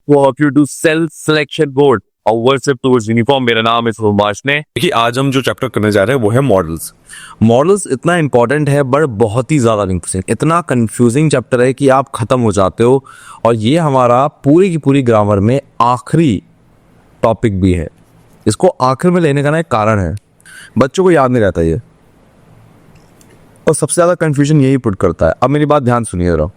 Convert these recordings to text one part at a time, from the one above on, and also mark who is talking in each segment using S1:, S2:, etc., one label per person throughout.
S1: walk you to self selection board और worship towards uniform. मेरा नाम है सुभाष ने।
S2: देखिए आज हम जो चैप्टर करने जा रहे हैं वो है मॉडल्स।
S3: मॉडल्स इतना इंपॉर्टेंट है बट बहुत ही ज़्यादा इंटरेस्टिंग, इतना कंफ्यूजिंग चैप्टर है कि आप ख़त्म हो जाते हो। और ये हमारा पूरी की पूरी ग्रामर में आखिरी टॉपिक भी है। इसको आखिर में लेने का ना एक कारण है, बच्चों को याद नहीं रहता ये, और सबसे ज़्यादा कंफ्यूजन यही पुट करता है। अब मेरी बात ध्यान सुनिए जरा।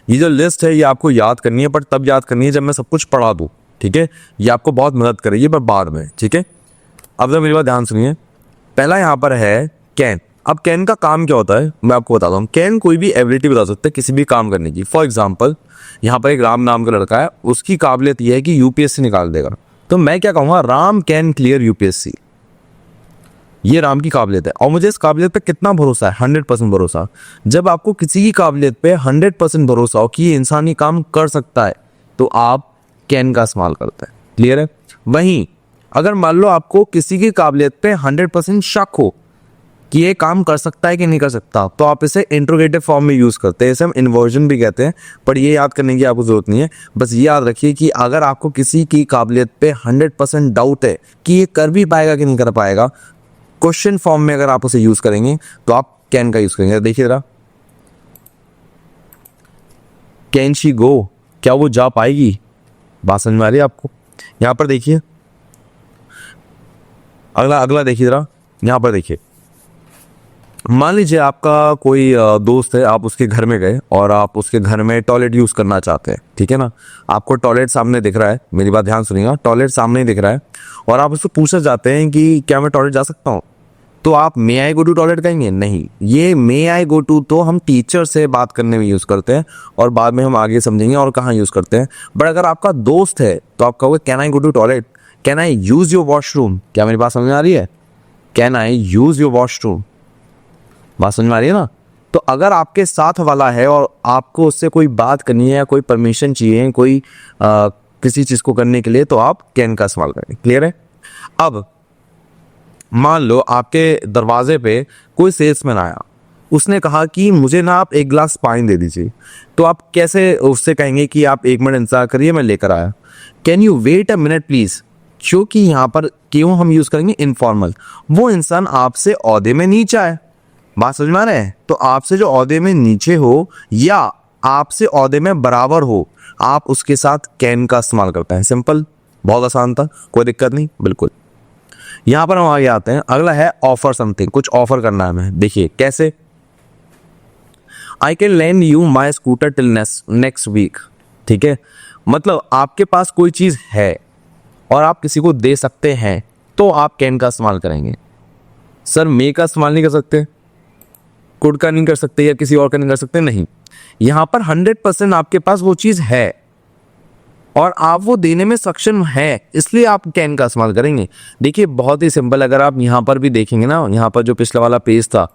S3: ये जो लिस्ट है ये आपको याद करनी है, पर तब याद करनी है जब मैं सब कुछ पढ़ा दूँ, ठीक है। ये आपको बहुत मदद करेगी पर बाद में, ठीक है। अब तो मेरी बात ध्यान सुनिए। पहला यहाँ पर है कैन। अब कैन का काम क्या होता है मैं आपको बताता हूँ। कैन कोई भी एबिलिटी बता सकते हैं किसी भी काम करने की। फॉर एग्जाम्पल यहाँ पर एक राम नाम का लड़का है, उसकी काबिलियत यह है कि यूपीएससी निकाल देगा। तो मैं क्या कहूँगा, राम कैन क्लियर यूपीएससी। ये राम की काबिलियत है और मुझे इस काबिलियत पे कितना भरोसा है, 100% भरोसा। जब आपको किसी की काबिलियत पे 100% भरोसा हो कि ये इंसान ये काम कर सकता है तो आप कैन का इस्तेमाल करते हैं। क्लियर है। वहीं अगर मान लो आपको किसी की काबिलियत पे 100% शक हो कि ये काम कर सकता है कि नहीं कर सकता, तो आप इसे इंट्रोगेटिव फॉर्म में यूज करते हैं। इसे हम इन्वर्जन भी कहते हैं, पर ये याद करने की आपको जरूरत नहीं है। बस ये याद रखिए कि अगर आपको किसी की काबिलियत पे 100% डाउट है कि ये कर भी पाएगा कि नहीं कर पाएगा, क्वेश्चन फॉर्म में अगर आप उसे यूज करेंगे तो आप कैन का यूज करेंगे। देखिए जरा, कैन शी गो, क्या वो जा पाएगी? बात समझ में आ रही है आपको? यहां पर देखिए, अगला देखिए जरा। यहां पर देखिए, मान लीजिए आपका कोई दोस्त है, आप उसके घर में गए और आप उसके घर में टॉयलेट यूज करना चाहते हैं, ठीक है ना। आपको टॉयलेट सामने दिख रहा है, मेरी बात ध्यान सुनिएगा, टॉयलेट सामने ही दिख रहा है और आप उससे पूछना चाहते हैं कि क्या मैं टॉयलेट जा सकता हूँ, तो आप मे आई गो टू टॉयलेट कहेंगे? नहीं, ये मे आई गो टू तो हम टीचर से बात करने में यूज करते हैं और बाद में हम आगे समझेंगे और कहाँ यूज करते हैं। बट अगर आपका दोस्त है तो आप कहोगे can I go to toilet, can I use your washroom. क्या मेरी बात समझ में आ रही है? Can I use your washroom. बात समझ में आ रही है ना। तो अगर आपके साथ वाला है और आपको उससे कोई बात करनी है या कोई परमिशन चाहिए कोई किसी चीज को करने के लिए, तो आप कैन का इस्तेमाल करें। क्लियर है। अब मान लो आपके दरवाजे पे कोई सेल्समैन आया, उसने कहा कि मुझे ना आप एक गिलास पानी दे दीजिए, तो आप कैसे उससे कहेंगे कि आप एक मिनट इंतजार करिए मैं लेकर आया। Can you wait a minute please. क्योंकि यहाँ पर क्यों हम यूज करेंगे इनफॉर्मल। वो इंसान आपसे औहदे में नीचा है, बात समझ में आ रहे हैं। तो आपसे जो औहदे में नीचे हो या आपसे औहदे में बराबर हो, आप उसके साथ कैन का इस्तेमाल करते हैं। सिंपल, बहुत आसान था, कोई दिक्कत नहीं, बिल्कुल। यहां पर हम आगे आते हैं। अगला है ऑफर समथिंग, कुछ ऑफर करना है हमें। देखिए कैसे, I can lend you my scooter till next week. ठीक है, मतलब आपके पास कोई चीज है और आप किसी को दे सकते हैं तो आप कैन का इस्तेमाल करेंगे। सर मे का इस्तेमाल नहीं कर सकते, कुड का नहीं कर सकते या किसी और का नहीं कर सकते, नहीं। यहां पर 100% आपके पास वो चीज है और आप वो देने में सक्षम है, इसलिए आप कैन का इस्तेमाल करेंगे। देखिए बहुत ही सिंपल, अगर आप यहाँ पर भी देखेंगे ना, यहाँ पर जो पिछला वाला पेज था,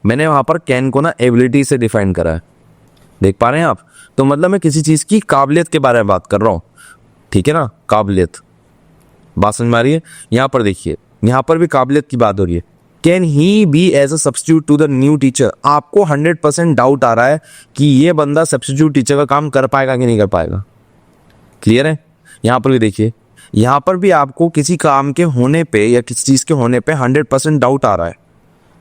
S3: मैंने वहां पर कैन को ना एबिलिटी से डिफाइन करा है, देख पा रहे हैं आप। तो मतलब मैं किसी चीज की काबिलियत के बारे में बात कर रहा हूं, ठीक है ना, काबिलियत। बात समझ में आ रही है। यहाँ पर देखिए, यहाँ पर भी काबिलियत की बात हो रही है। Can he be as a substitute to the new teacher. आपको 100% डाउट आ रहा है कि ये बंदा सब्स्टिट्यूट टीचर का काम कर पाएगा कि नहीं कर पाएगा। क्लियर है। यहाँ पर भी देखिए, यहाँ पर भी आपको किसी काम के होने पे या किसी चीज के होने पे 100% डाउट आ रहा है।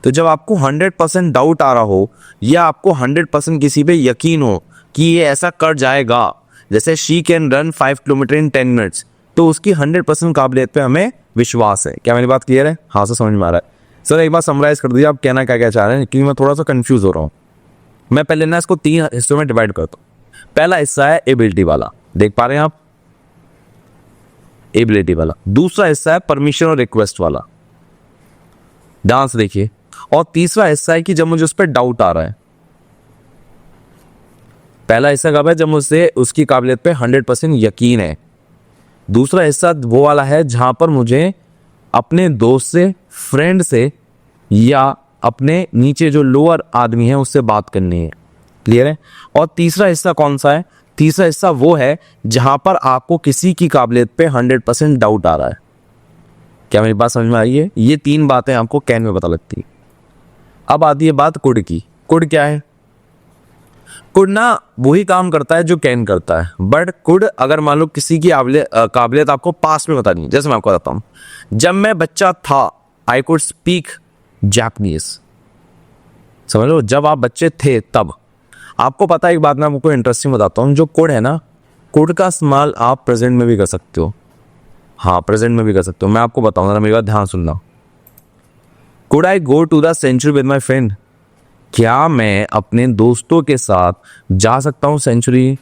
S3: तो जब आपको 100% डाउट आ रहा हो या आपको 100% किसी पे यकीन हो कि ये ऐसा कर जाएगा, जैसे she can run 5 kilometre in 10 minutes, तो उसकी 100% काबिलियत पे हमें विश्वास है। क्या मेरी बात क्लियर है? हाँ से समझ में आ रहा है। सर एक बार समराइज कर दीजिए, आप कहना क्या क्या चाह रहे हैं, क्योंकि मैं थोड़ा सा कंफ्यूज हो रहा हूँ। मैं पहले ना इसको 3 हिस्सों में डिवाइड करता हूँ। पहला हिस्सा है एबिलिटी वाला, देख पा रहे हैं आप, एबिलिटी वाला। दूसरा हिस्सा है परमिशन और रिक्वेस्ट वाला, ध्यान से देखिए। और तीसरा हिस्सा है कि जब मुझे उस पर डाउट आ रहा है। पहला हिस्सा कब है? जब मुझसे उसकी काबिलियत पे 100% यकीन है। दूसरा हिस्सा वो वाला है जहां पर मुझे अपने दोस्त से, फ्रेंड से या अपने नीचे जो लोअर आदमी है उससे बात करनी है। क्लियर है। और तीसरा हिस्सा कौन सा है? तीसरा हिस्सा वो है जहां पर आपको किसी की काबिलियत पे 100% डाउट आ रहा है। क्या मेरी बात समझ में आ रही है? ये 3 बातें आपको कैन में पता लगती है। अब आती है बात कुड की। कुड क्या है? कुड ना वही काम करता है जो कैन करता है, बट कुड अगर मान लो किसी की काबिलियत आपको पास्ट में बतानी है, जैसे मैं आपको बताता हूँ, जब मैं बच्चा था आई कुड स्पीक जापानीज, समझ लो, जब आप बच्चे थे तब। आपको पता है एक बात मैं आपको इंटरेस्टिंग बताता हूँ, जो कुड है ना, कुड का इस्तेमाल आप प्रेजेंट में भी कर सकते हो। हाँ, प्रेजेंट में भी कर सकते हो। मैं आपको बताऊंगा, मेरी बात ध्यान सुनना। Could I go to the century with my friend, क्या मैं अपने दोस्तों के साथ जा सकता हूँ सेंचुरी,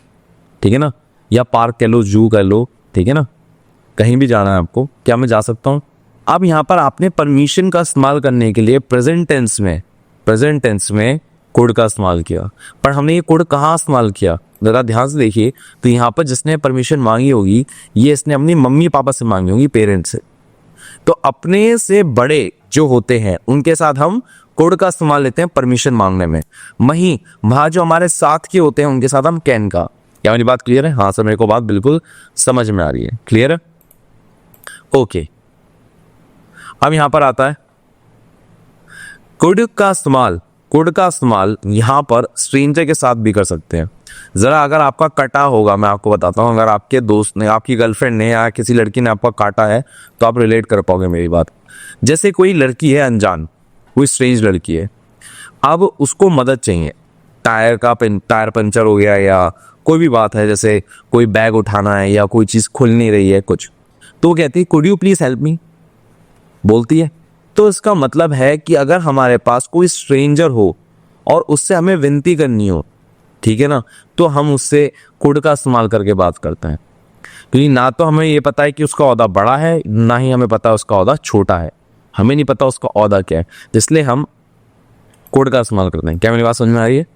S3: ठीक है ना, या पार्क कह लो, जू कह लो, ठीक है ना, कहीं भी जाना है आपको, क्या मैं जा सकता हूँ। अब यहाँ पर आपने परमिशन का इस्तेमाल करने के लिए प्रेजेंट टेंस में कुड का इस्तेमाल किया, पर हमने ये कुड कहाँ इस्तेमाल किया, ज़रा ध्यान से देखिए। तो यहाँ पर जिसने परमिशन मांगी होगी, ये इसने अपनी मम्मी पापा से मांगी होगी, पेरेंट्स से। तो अपने से बड़े जो होते हैं उनके साथ हम कुड का इस्तेमाल लेते हैं परमिशन मांगने में। वहां जो हमारे साथ के होते हैं उनके साथ हम कैन का। क्या मेरी बात क्लियर है? हाँ सर, मेरे को बात बिल्कुल समझ में आ रही है। क्लियर है? ओके, अब यहां पर आता है कुड का इस्तेमाल यहां पर स्ट्रेंजर के साथ भी कर सकते हैं। जरा अगर आपका कटा होगा, मैं आपको बताता हूं, अगर आपके दोस्त ने, आपकी गर्लफ्रेंड ने या किसी लड़की ने आपका काटा है तो आप रिलेट कर पाओगे मेरी बात। जैसे कोई लड़की है अनजान, कोई स्ट्रेंज लड़की है, अब उसको मदद चाहिए, टायर पंचर हो गया या कोई भी बात है, जैसे कोई बैग उठाना है या कोई चीज़ खुल नहीं रही है कुछ, तो वो कहती है could you please help me, बोलती है। तो इसका मतलब है कि अगर हमारे पास कोई स्ट्रेंजर हो और उससे हमें विनती करनी हो, ठीक है ना, तो हम उससे कुड का इस्तेमाल करके बात करते हैं, क्योंकि ना तो हमें ये पता है कि उसका ओहदा बड़ा है, ना ही हमें पता है उसका ओहदा छोटा है, हमें नहीं पता उसका ओहदा क्या है, इसलिए हम कुड का इस्तेमाल करते हैं। क्या मेरी बात समझ में आ रही है?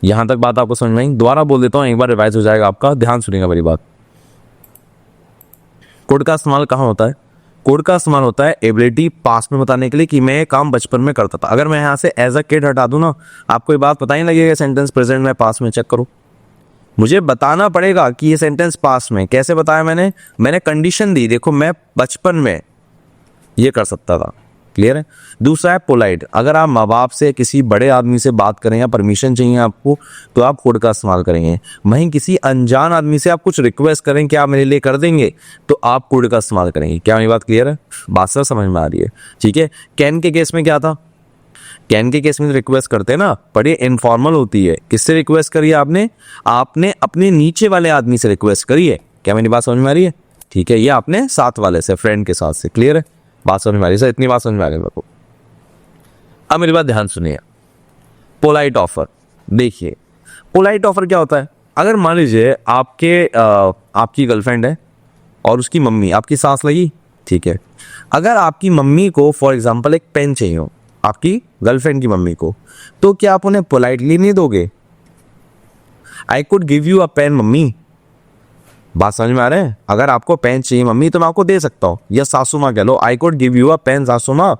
S3: यहां तक बात आपको समझ में आई? दोबारा बोल देता हूँ, एक बार रिवाइज हो जाएगा आपका, ध्यान सुनिएगा मेरी बात। कुड का इस्तेमाल कहाँ होता है? कुड का इस्तेमाल होता है एबिलिटी पास्ट में बताने के लिए कि मैं ये काम बचपन में करता था। अगर मैं यहाँ से एज अ किड हटा दूं ना, आपको ये बात पता ही लगेगा सेंटेंस प्रेजेंट में पास्ट में। चेक करो, मुझे बताना पड़ेगा कि ये सेंटेंस पास्ट में। कैसे बताया मैंने कंडीशन दी, देखो मैं बचपन में ये कर सकता था। क्लियर है? दूसरा है पोलाइट, अगर आप माँ बाप से, किसी बड़े आदमी से बात करें या परमिशन चाहिए आपको, तो आप कुड का इस्तेमाल करेंगे। वहीं किसी अनजान आदमी से आप कुछ रिक्वेस्ट करें कि आप मेरे लिए कर देंगे, तो आप कुड का इस्तेमाल करेंगे। क्या मेरी बात क्लियर है? बात सर समझ में आ रही है? ठीक है। कैन के केस में क्या था? कैन के केस में रिक्वेस्ट करते हैं ना, पर ये इनफॉर्मल होती है। किससे रिक्वेस्ट करी आपने अपने नीचे वाले आदमी से रिक्वेस्ट करी है। क्या मेरी बात समझ में आ रही है? ठीक है, ये आपने साथ वाले से, फ्रेंड के साथ से। क्लियर है? बात समझ में आ रही है सर? इतनी बात समझ में आ रही है मेरे को। अब मेरी बात ध्यान सुनिए। पोलाइट ऑफर, देखिए पोलाइट ऑफर क्या होता है? अगर मान लीजिए आपकी गर्लफ्रेंड है और उसकी मम्मी, आपकी सास लगी, ठीक है, अगर आपकी मम्मी को फॉर एग्जांपल एक पेन चाहिए हो, आपकी गर्लफ्रेंड की मम्मी को, तो क्या आप उन्हें पोलाइटली नहीं दोगे? I could give you a pen mummy, बात समझ में आ रहा है? अगर आपको पेन चाहिए मम्मी तो मैं आपको दे सकता हूँ, या सासू माँ कह लो, I could give you a pen सासू माँ,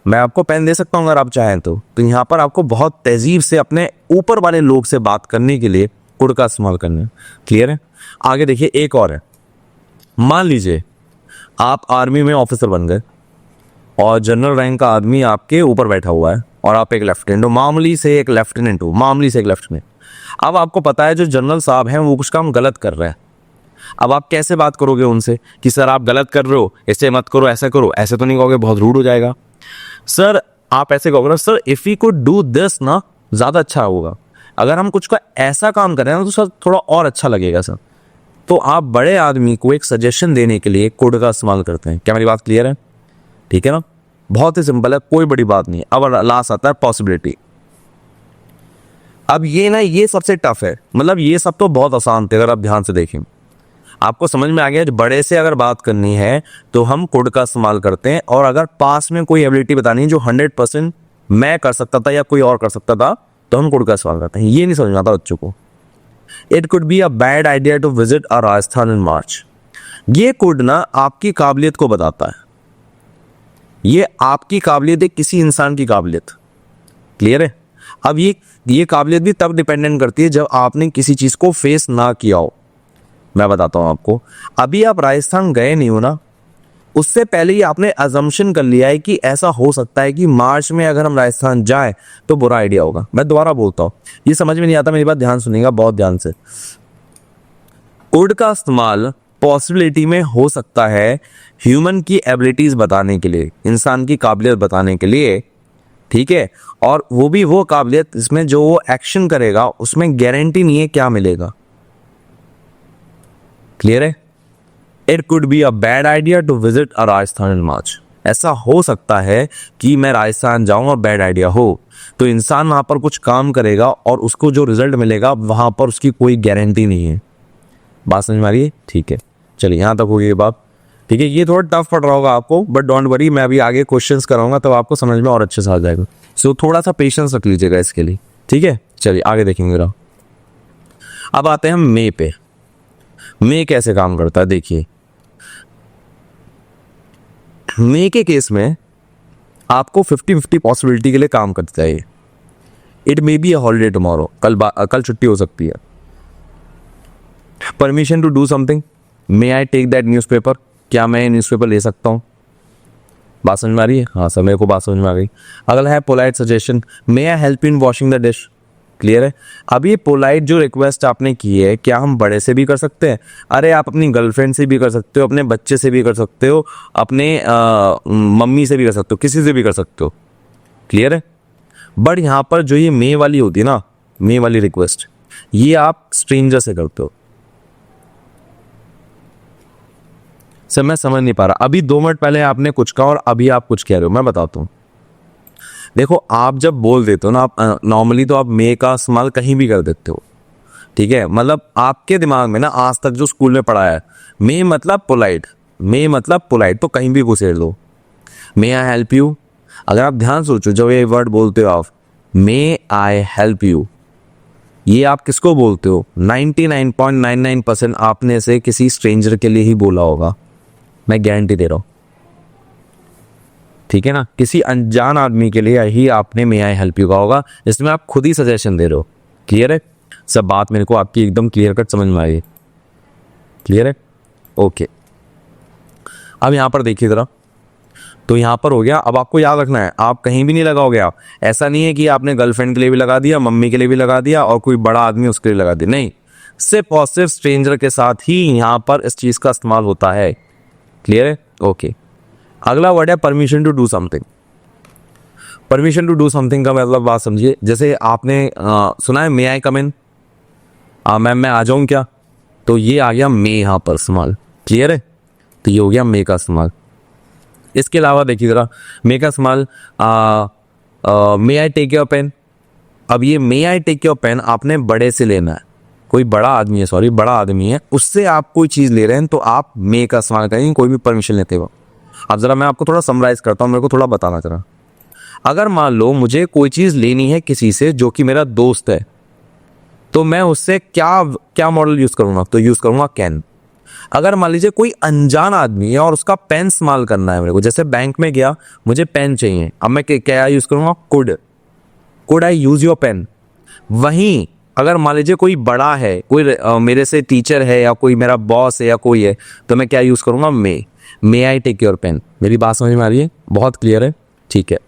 S3: मैं आपको पेन दे सकता हूँ अगर आप चाहें तो। यहाँ पर आपको बहुत तहजीब से अपने ऊपर वाले लोग से बात करने के लिए कुड का इस्तेमाल करना है। क्लियर है? आगे देखिए, एक और है। मान लीजिए आप आर्मी में ऑफिसर बन गए और जनरल रैंक का आदमी आपके ऊपर बैठा हुआ है और आप एक लेफ्टिनेंट हो, मामूली से एक लेफ्टिनेंट हो। अब आपको पता है जो जनरल साहब हैं वो कुछ काम गलत कर रहे हैं। अब आप कैसे बात करोगे उनसे कि सर आप गलत कर रहे हो, ऐसे मत करो, ऐसा करो? ऐसे तो नहीं कहोगे, बहुत रूड हो जाएगा। सर आप ऐसे कहोगे ना, sir if you could do this ना, ज्यादा अच्छा होगा। अगर हम कुछ का ऐसा काम करें ना तो सर थोड़ा और अच्छा लगेगा सर। तो आप बड़े आदमी को एक सजेशन देने के लिए कुड का इस्तेमाल करते हैं। क्या मेरी बात क्लियर है? ठीक है ना? बहुत ही सिंपल है, कोई बड़ी बात नहीं है। अब लास्ट आता है पॉसिबिलिटी। अब ये सबसे टफ है, मतलब ये सब तो बहुत आसान थे अगर आप ध्यान से देखें। आपको समझ में आ गया, बड़े से अगर बात करनी है तो हम कुड का इस्तेमाल करते हैं, और अगर पास में कोई एबिलिटी बतानी है जो 100% मैं कर सकता था या कोई और कर सकता था, तो हम कुड का इस्तेमाल करते हैं। ये नहीं समझ में आता बच्चों को। It could be a bad idea to visit a Rajasthan in March. ये कुड ना आपकी काबिलियत को बताता है। ये आपकी काबिलियत है, किसी इंसान की काबिलियत। क्लियर है? अब ये काबिलियत भी तब डिपेंडेंट करती है जब आपने किसी चीज को फेस ना किया हो। मैं बताता हूं आपको, अभी आप राजस्थान गए नहीं हो ना, उससे पहले ही आपने अजम्पशन कर लिया है कि ऐसा हो सकता है कि मार्च में अगर हम राजस्थान जाएं तो बुरा आइडिया होगा। मैं दोबारा बोलता हूँ, ये समझ में नहीं आता, मेरी बात ध्यान सुनिएगा बहुत ध्यान से। कुड का इस्तेमाल पॉसिबिलिटी में हो सकता है ह्यूमन की एबिलिटीज बताने के लिए, इंसान की काबिलियत बताने के लिए, ठीक है। और वो भी वो काबिलियत इसमें जो वो एक्शन करेगा उसमें गारंटी नहीं है क्या मिलेगा। क्लियर है? It could be a bad idea to visit a Rajasthan in March. ऐसा हो सकता है कि मैं राजस्थान जाऊं और बैड आइडिया हो, तो इंसान वहां पर कुछ काम करेगा और उसको जो रिजल्ट मिलेगा वहां पर उसकी कोई गारंटी नहीं है। बात समझ में आ रही है? ठीक है, चलिए यहां तक हो गई बात। ठीक है, ये थोड़ा टफ पड़ रहा होगा आपको, बट डोंट वरी, मैं अभी आगे क्वेश्चंस कराऊंगा तब आपको समझ में और अच्छे से आ जाएगा। सो थोड़ा सा पेशेंस रख लीजिएगा इसके लिए, ठीक है। चलिए आगे देखेंगे जरा। अब आते हैं हम मे पे। मे कैसे काम करता है देखिए। मे के केस में आपको 50-50 पॉसिबिलिटी के लिए काम करता है। It may be a holiday tomorrow, कल छुट्टी हो सकती है। Permission to do something, may I take that newspaper, क्या मैं न्यूज़पेपर ले सकता हूँ? बात समझ में आ रही है? हाँ सर, मेरे को बात समझ में आ गई। अगला है polite suggestion, may I help in washing the dish. Clear है? अब ये पोलाइट जो रिक्वेस्ट आपने की है, क्या हम बड़े से भी कर सकते हैं? अरे आप अपनी गर्लफ्रेंड से भी कर सकते हो, अपने बच्चे से भी कर सकते हो, अपने मम्मी से भी कर सकते हो, किसी से भी कर सकते हो। क्लियर है? बट यहाँ पर जो ये मे वाली होती है ना, मे वाली रिक्वेस्ट, ये आप स्ट्रेंजर से करते हो। सर मैं समझ नहीं पा रहा, अभी 2 मिनट पहले आपने कुछ कहा और अभी आप कुछ कह रहे हो, मैं बताता हूँ। देखो, आप जब बोल देते हो ना, आप नॉर्मली तो आप मे का इस्तेमाल कहीं भी कर देते हो, ठीक है। मतलब आपके दिमाग में ना आज तक जो स्कूल में पढ़ा है, मे मतलब पोलाइट, मे मतलब पोलाइट, तो कहीं भी घुसेड़ लो। मे आई हेल्प यू, अगर आप ध्यान सोचो जब ये वर्ड बोलते हो आप, मे आई हेल्प यू, ये आप किसको बोलते हो? 99.99% आपने से किसी स्ट्रेंजर के लिए ही बोला होगा, मैं गारंटी दे रहा हूं, ठीक है ना। किसी अनजान आदमी के लिए ही आपने मे आई हेल्प यू कहा होगा, इसमें आप खुद ही सजेशन दे रहे हो। क्लियर है? सब बात मेरे को आपकी एकदम क्लियर कट समझ में आई। क्लियर है? ओके, अब यहां पर देखिए जरा, तो यहां पर हो गया। अब आपको याद रखना है, आप कहीं भी नहीं लगाओगे। आप ऐसा नहीं है कि आपने गर्लफ्रेंड के लिए भी लगा दिया, मम्मी के लिए भी लगा दिया और कोई बड़ा आदमी उसके लिए लगा दिया, नहीं, सिर्फ और सिर्फ स्ट्रेंजर के साथ ही यहां पर इस चीज का इस्तेमाल होता है। क्लियर है? ओके, अगला वर्ड है permission to do something. Permission to do something का मतलब बात समझिए, जैसे आपने सुना है मे आई कम इन, मैम मैं आ जाऊं क्या, तो ये आ गया मे यहां पर इस्तेमाल। क्लियर है? तो ये हो गया मे का इस्तेमाल। इसके अलावा देखिए जरा, मे का इस्तेमाल मे आई टेक योर पेन। अब ये मे आई टेक योर पेन आपने बड़े से लेना है, कोई बड़ा आदमी है, सॉरी बड़ा आदमी है, उससे आप कोई चीज़ ले रहे हैं तो आप मे का इस्तेमाल करेंगे कोई भी परमिशन लेते हो। अब ज़रा मैं आपको थोड़ा समराइज़ करता हूँ, मेरे को थोड़ा बताना जरा। अगर मान लो मुझे कोई चीज़ लेनी है किसी से जो कि मेरा दोस्त है, तो मैं उससे क्या मॉडल यूज़ करूँगा? तो यूज़ करूँगा कैन। अगर मान लीजिए कोई अनजान आदमी है और उसका पेन इस्तेमाल करना है मेरे को, जैसे बैंक में गया मुझे पेन चाहिए, अब मैं क्या यूज़ करूँगा? Could I use your pen. वहीं अगर मान लीजिए कोई बड़ा है, कोई मेरे से टीचर है या कोई मेरा बॉस है या कोई है, तो मैं क्या यूज़ करूँगा? मे आई टेक योर पेन। मेरी बात समझ में आ रही है? बहुत क्लियर है? ठीक है,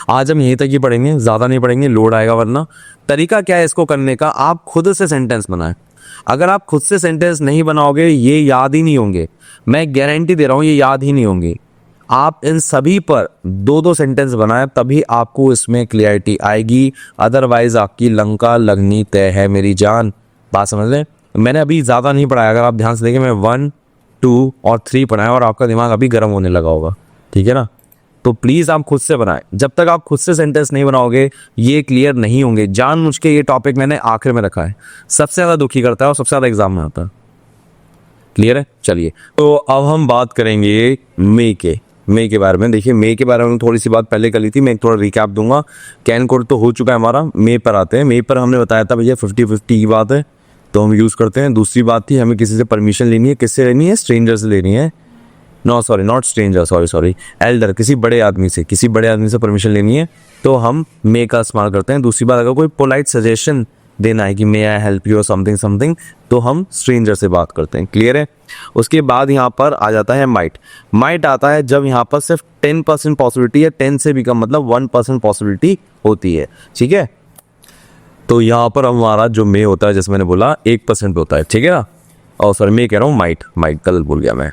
S3: आज हम यहीं तक ही पढ़ेंगे, ज़्यादा नहीं पढ़ेंगे, लोड आएगा वरना। तरीका क्या है इसको करने का? आप खुद से सेंटेंस बनाएं। अगर आप खुद से सेंटेंस नहीं बनाओगे ये याद ही नहीं होंगे, मैं गारंटी दे रहा हूँ ये याद ही नहीं होंगे। आप इन सभी पर 2-2 सेंटेंस बनाएं, तभी आपको इसमें क्लियरिटी आएगी, अदरवाइज आपकी लंका लगनी तय है मेरी जान। बात समझ लें, मैंने अभी ज़्यादा नहीं पढ़ाया, अगर आप ध्यान से देखें मैं 1, 2 और 3 पढ़ाया और आपका दिमाग अभी गर्म होने लगा होगा, ठीक है ना। तो प्लीज़ आप खुद से बनाएं, जब तक आप खुद से सेंटेंस नहीं बनाओगे ये क्लियर नहीं होंगे। जानबूझ के ये टॉपिक मैंने आखिर में रखा है, सबसे ज़्यादा दुखी करता है और सबसे ज़्यादा एग्जाम में आता है। क्लियर है? चलिए, तो अब हम बात करेंगे मे के बारे में। देखिए, मे के बारे में थोड़ी सी बात पहले कर ली थी, मैं एक थोड़ा रिकैप दूंगा। कैन कोड तो हो चुका है हमारा, मे पर आते हैं। मे पर हमने बताया था भैया 50-50 की बात है तो हम यूज़ करते हैं। दूसरी बात थी हमें किसी से परमिशन लेनी है, किससे लेनी है? स्ट्रेंजर से लेनी है। नॉट स्ट्रेंजर, सॉरी एल्डर, किसी बड़े आदमी से परमिशन लेनी है तो हम मे का इस्तेमाल करते हैं। दूसरी बात, अगर कोई पोलाइट सजेशन देना है कि मे आई हेल्प यू और समथिंग, तो हम स्ट्रेंजर से बात करते हैं। क्लियर है? उसके बाद यहाँ पर आ जाता है माइट। माइट आता है जब यहाँ पर सिर्फ 10% पॉसिबिलिटी है, 10 से भी कम मतलब 1% पॉसिबिलिटी होती है, ठीक है। तो यहाँ पर हमारा जो मे होता है, जैसे मैंने बोला 1% पे होता है, ठीक है ना। और सॉरी मैं कह रहा हूँ माइट कल भूल गया मैं।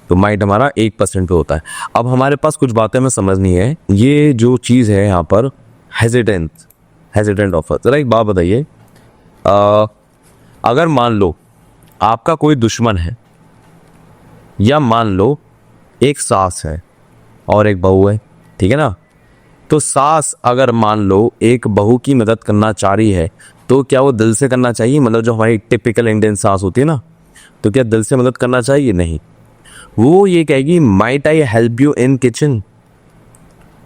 S3: तो माइट हमारा 1% पे होता है। अब हमारे पास कुछ बातें हमें समझनी है। ये जो चीज़ है यहाँ पर हेजिटेंट ऑफर, जरा एक बात बताइए, अगर मान लो आपका कोई दुश्मन है, या मान लो एक सास है और एक बहू है, ठीक है ना। तो सास अगर मान लो एक बहू की मदद करना चाह रही है, तो क्या वो दिल से करना चाहिए? मतलब जो हमारी टिपिकल इंडियन सास होती है ना, तो क्या दिल से मदद करना चाहिए? नहीं। वो ये कहेगी might I help you in kitchen,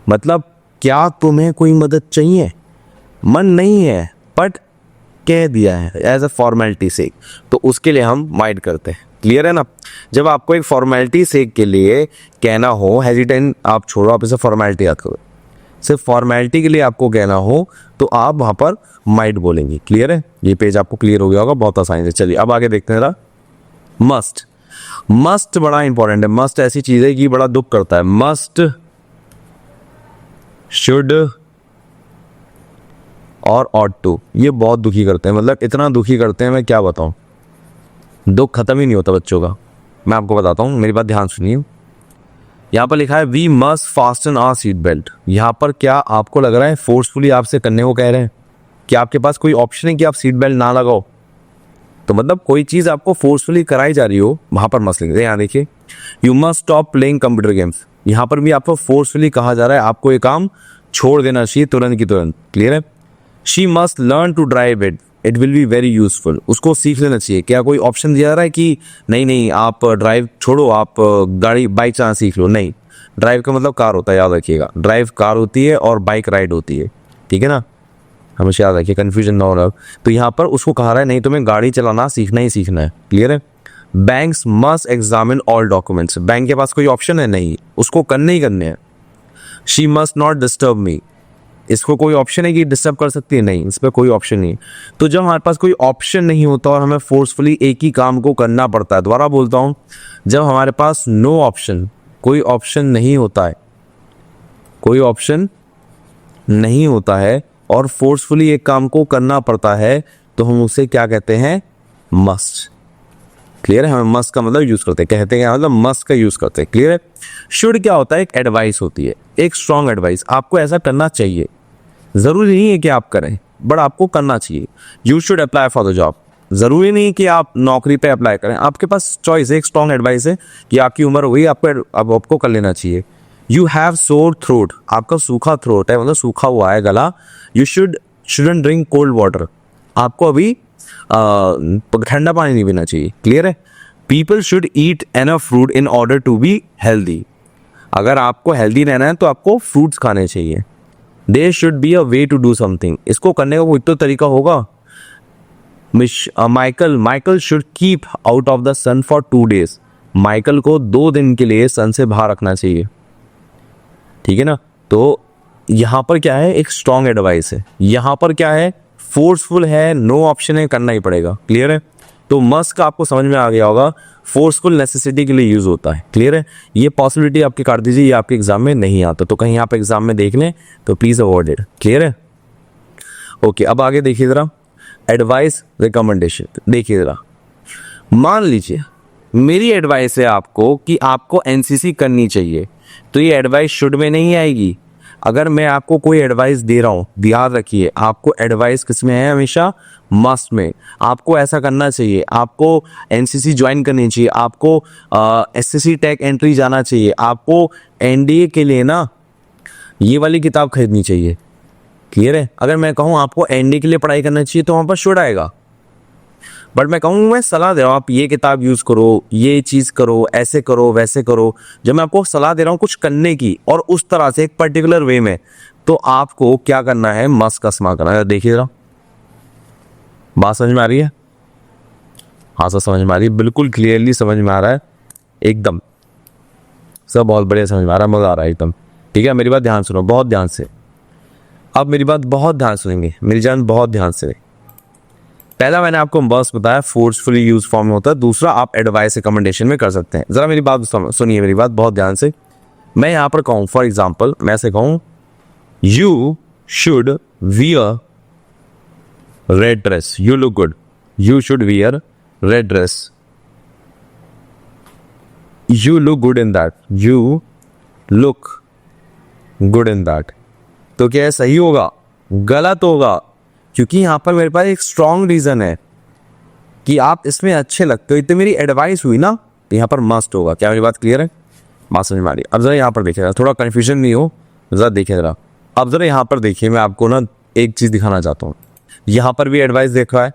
S3: मतलब क्या तुम्हें कोई मदद चाहिए? मन नहीं है बट कह दिया है एज अ फॉर्मेलिटी से, तो उसके लिए हम माइट करते हैं। क्लियर है ना। जब आपको एक फॉर्मेलिटी से के लिए कहना हो, हेजिटेंट आप छोड़ो, आप इसे फॉर्मेलिटी याद करो, सिर्फ फॉर्मेलिटी के लिए आपको कहना हो तो आप वहां पर माइट बोलेंगे। क्लियर है, ये पेज आपको क्लियर हो गया होगा, बहुत आसानी से। चलिए अब आगे देखते हैं जरा। मस्ट बड़ा इंपॉर्टेंट है। मस्ट ऐसी चीज है कि बड़ा दुख करता है। मस्ट, शुड और ऑट टू, ये बहुत दुखी करते हैं, मतलब इतना दुखी करते हैं मैं क्या बताऊं, दुख खत्म ही नहीं होता बच्चों का। मैं आपको बताता हूं, मेरी बात ध्यान सुनिए। यहाँ पर लिखा है we must fasten our seat belt. यहाँ पर क्या आपको लग रहा है फोर्सफुली आपसे करने को कह रहे हैं? कि आपके पास कोई ऑप्शन है कि आप सीट बेल्ट ना लगाओ? तो मतलब कोई चीज आपको फोर्सफुली कराई जा रही हो, वहां पर मस्त लिख दे। यहाँ देखिए, you must stop playing computer games. यहाँ पर भी आपको फोर्सफुली कहा जा रहा है आपको ये काम छोड़ देना चाहिए तुरंत की तुरंत। क्लियर है। She must learn to drive it will be very useful. उसको सीख लेना चाहिए। क्या कोई ऑप्शन दिया जा रहा है कि नहीं आप ड्राइव छोड़ो, आप गाड़ी बाइक चलाना सीख लो? नहीं, ड्राइव का मतलब कार होता है, याद रखिएगा। ड्राइव कार होती है और बाइक राइड होती है, ठीक है ना, हमेशा याद रखिए, कंफ्यूजन ना हो। तो यहाँ पर उसको कहा रहा है नहीं तुम्हें गाड़ी चलाना सीखना ही सीखना है। क्लियर है। Banks must examine all documents. Bank के पास कोई ऑप्शन है? नहीं, उसको करने ही करने हैं। She must not disturb me, इसको कोई ऑप्शन है कि डिस्टर्ब कर सकती है? नहीं, इस पर कोई ऑप्शन नहीं। तो जब हमारे पास कोई ऑप्शन नहीं होता और हमें फोर्सफुली एक ही काम को करना पड़ता है, दोबारा बोलता हूं, जब हमारे पास नो ऑप्शन, कोई ऑप्शन नहीं होता है, कोई ऑप्शन नहीं होता है और फोर्सफुली एक काम को करना पड़ता है, तो हम उसे क्या कहते हैं? मस्ट। क्लियर है। हमें मस्ट का मतलब यूज करते हैं, कहते हैं मतलब मस्ट का यूज करते हैं। क्लियर है। शुड क्या होता है? एक एडवाइस होती है, एक स्ट्रॉन्ग एडवाइस, आपको ऐसा करना चाहिए। जरूरी नहीं है कि आप करें, बट आपको करना चाहिए। You should apply for the job, जरूरी नहीं कि आप नौकरी पे अप्लाई करें, आपके पास चॉइस है। एक स्ट्रॉन्ग एडवाइस है कि आपकी उम्र हुई, आपको कर लेना चाहिए। यू हैव सोर थ्रोट, आपका सूखा थ्रोट है, मतलब सूखा हुआ है गला। You shouldn't drink cold water, आपको अभी ठंडा पानी नहीं पीना चाहिए। क्लियर है। People should eat enough fruit in order to be healthy, अगर आपको हेल्दी रहना है तो आपको फ्रूट्स खाने चाहिए। There should be a way to do something, इसको करने का कोई तो तरीका होगा। Michael should keep out of the sun for 2 days, माइकल को 2 दिन के लिए सन से बाहर रखना चाहिए, ठीक है ना। तो यहां पर क्या है? एक स्ट्रॉन्ग एडवाइस है। यहां पर क्या है? फोर्सफुल है, नो ऑप्शन है, करना ही पड़ेगा। क्लियर है। तो मस्ट का आपको समझ में आ गया होगा, फोर्सफुल नेसेसिटी के लिए यूज होता है। क्लियर है। ये पॉसिबिलिटी आपकी काट दीजिए, ये आपके एग्जाम में नहीं आता, तो कहीं आप एग्जाम में देख लें तो प्लीज अवॉइड इट। क्लियर है। ओके, अब आगे देखिए जरा, एडवाइस रिकमेंडेशन। देखिए जरा, मान लीजिए मेरी एडवाइस है आपको कि आपको एनसीसी करनी चाहिए, तो ये एडवाइस शुड में नहीं आएगी। अगर मैं आपको कोई एडवाइस दे रहा हूं, याद रखिए आपको एडवाइस किस में है? हमेशा मस्ट में। आपको ऐसा करना चाहिए, आपको एनसीसी ज्वाइन करनी चाहिए, आपको एसएससी टेक एंट्री जाना चाहिए, आपको एनडीए के लिए ना ये वाली किताब खरीदनी चाहिए। क्लियर है। अगर मैं कहूँ आपको एनडीए के लिए पढ़ाई करना चाहिए तो वहां पर शुड आएगा। बट मैं कहूँ, मैं सलाह दे रहा हूँ आप ये किताब यूज करो, ये चीज करो, ऐसे करो, वैसे करो, जब मैं आपको सलाह दे रहा हूँ कुछ करने की और उस तरह से एक पर्टिकुलर वे में, तो आपको क्या करना है? मस्ट का इस्तेमाल करना है। देखिए जरा, बात समझ में आ रही है? हाँ सर समझ में आ रही है, बिल्कुल क्लियरली समझ में आ रहा है, एकदम सब बहुत बढ़िया समझ में आ रहा है, मजा आ रहा है एकदम। ठीक है, मेरी बात ध्यान सुनो, बहुत ध्यान से। अब मेरी बात बहुत ध्यान सुनेंगे, मेरी जान बहुत ध्यान से। पहला मैंने आपको बस बताया फोर्सफुली यूज फॉर्म में होता है, दूसरा आप एडवाइस रिकमेंडेशन में कर सकते हैं। जरा मेरी बात सुनिए, मेरी बात बहुत ध्यान से। मैं यहां पर कहूं फॉर एग्जाम्पल, मैं ऐसे कहूं you should wear red dress, you look good, you should wear red dress, you look good in that, you look good in that. तो क्या ये सही होगा? गलत होगा, क्योंकि यहां पर मेरे पास एक स्ट्रॉन्ग रीजन है कि आप इसमें अच्छे लगते हो। इतनी मेरी एडवाइस हुई ना, तो यहां पर मस्ट होगा। क्या मेरी बात क्लियर है? बात समझ में आ रही? अब जरा यहां पर देखिएगा, थोड़ा कंफ्यूजन नहीं हो, जरा देखिए जरा। अब जरा यहां पर देखिए, मैं आपको ना एक चीज दिखाना चाहता हूं। यहां पर भी एडवाइस दिख रहा है,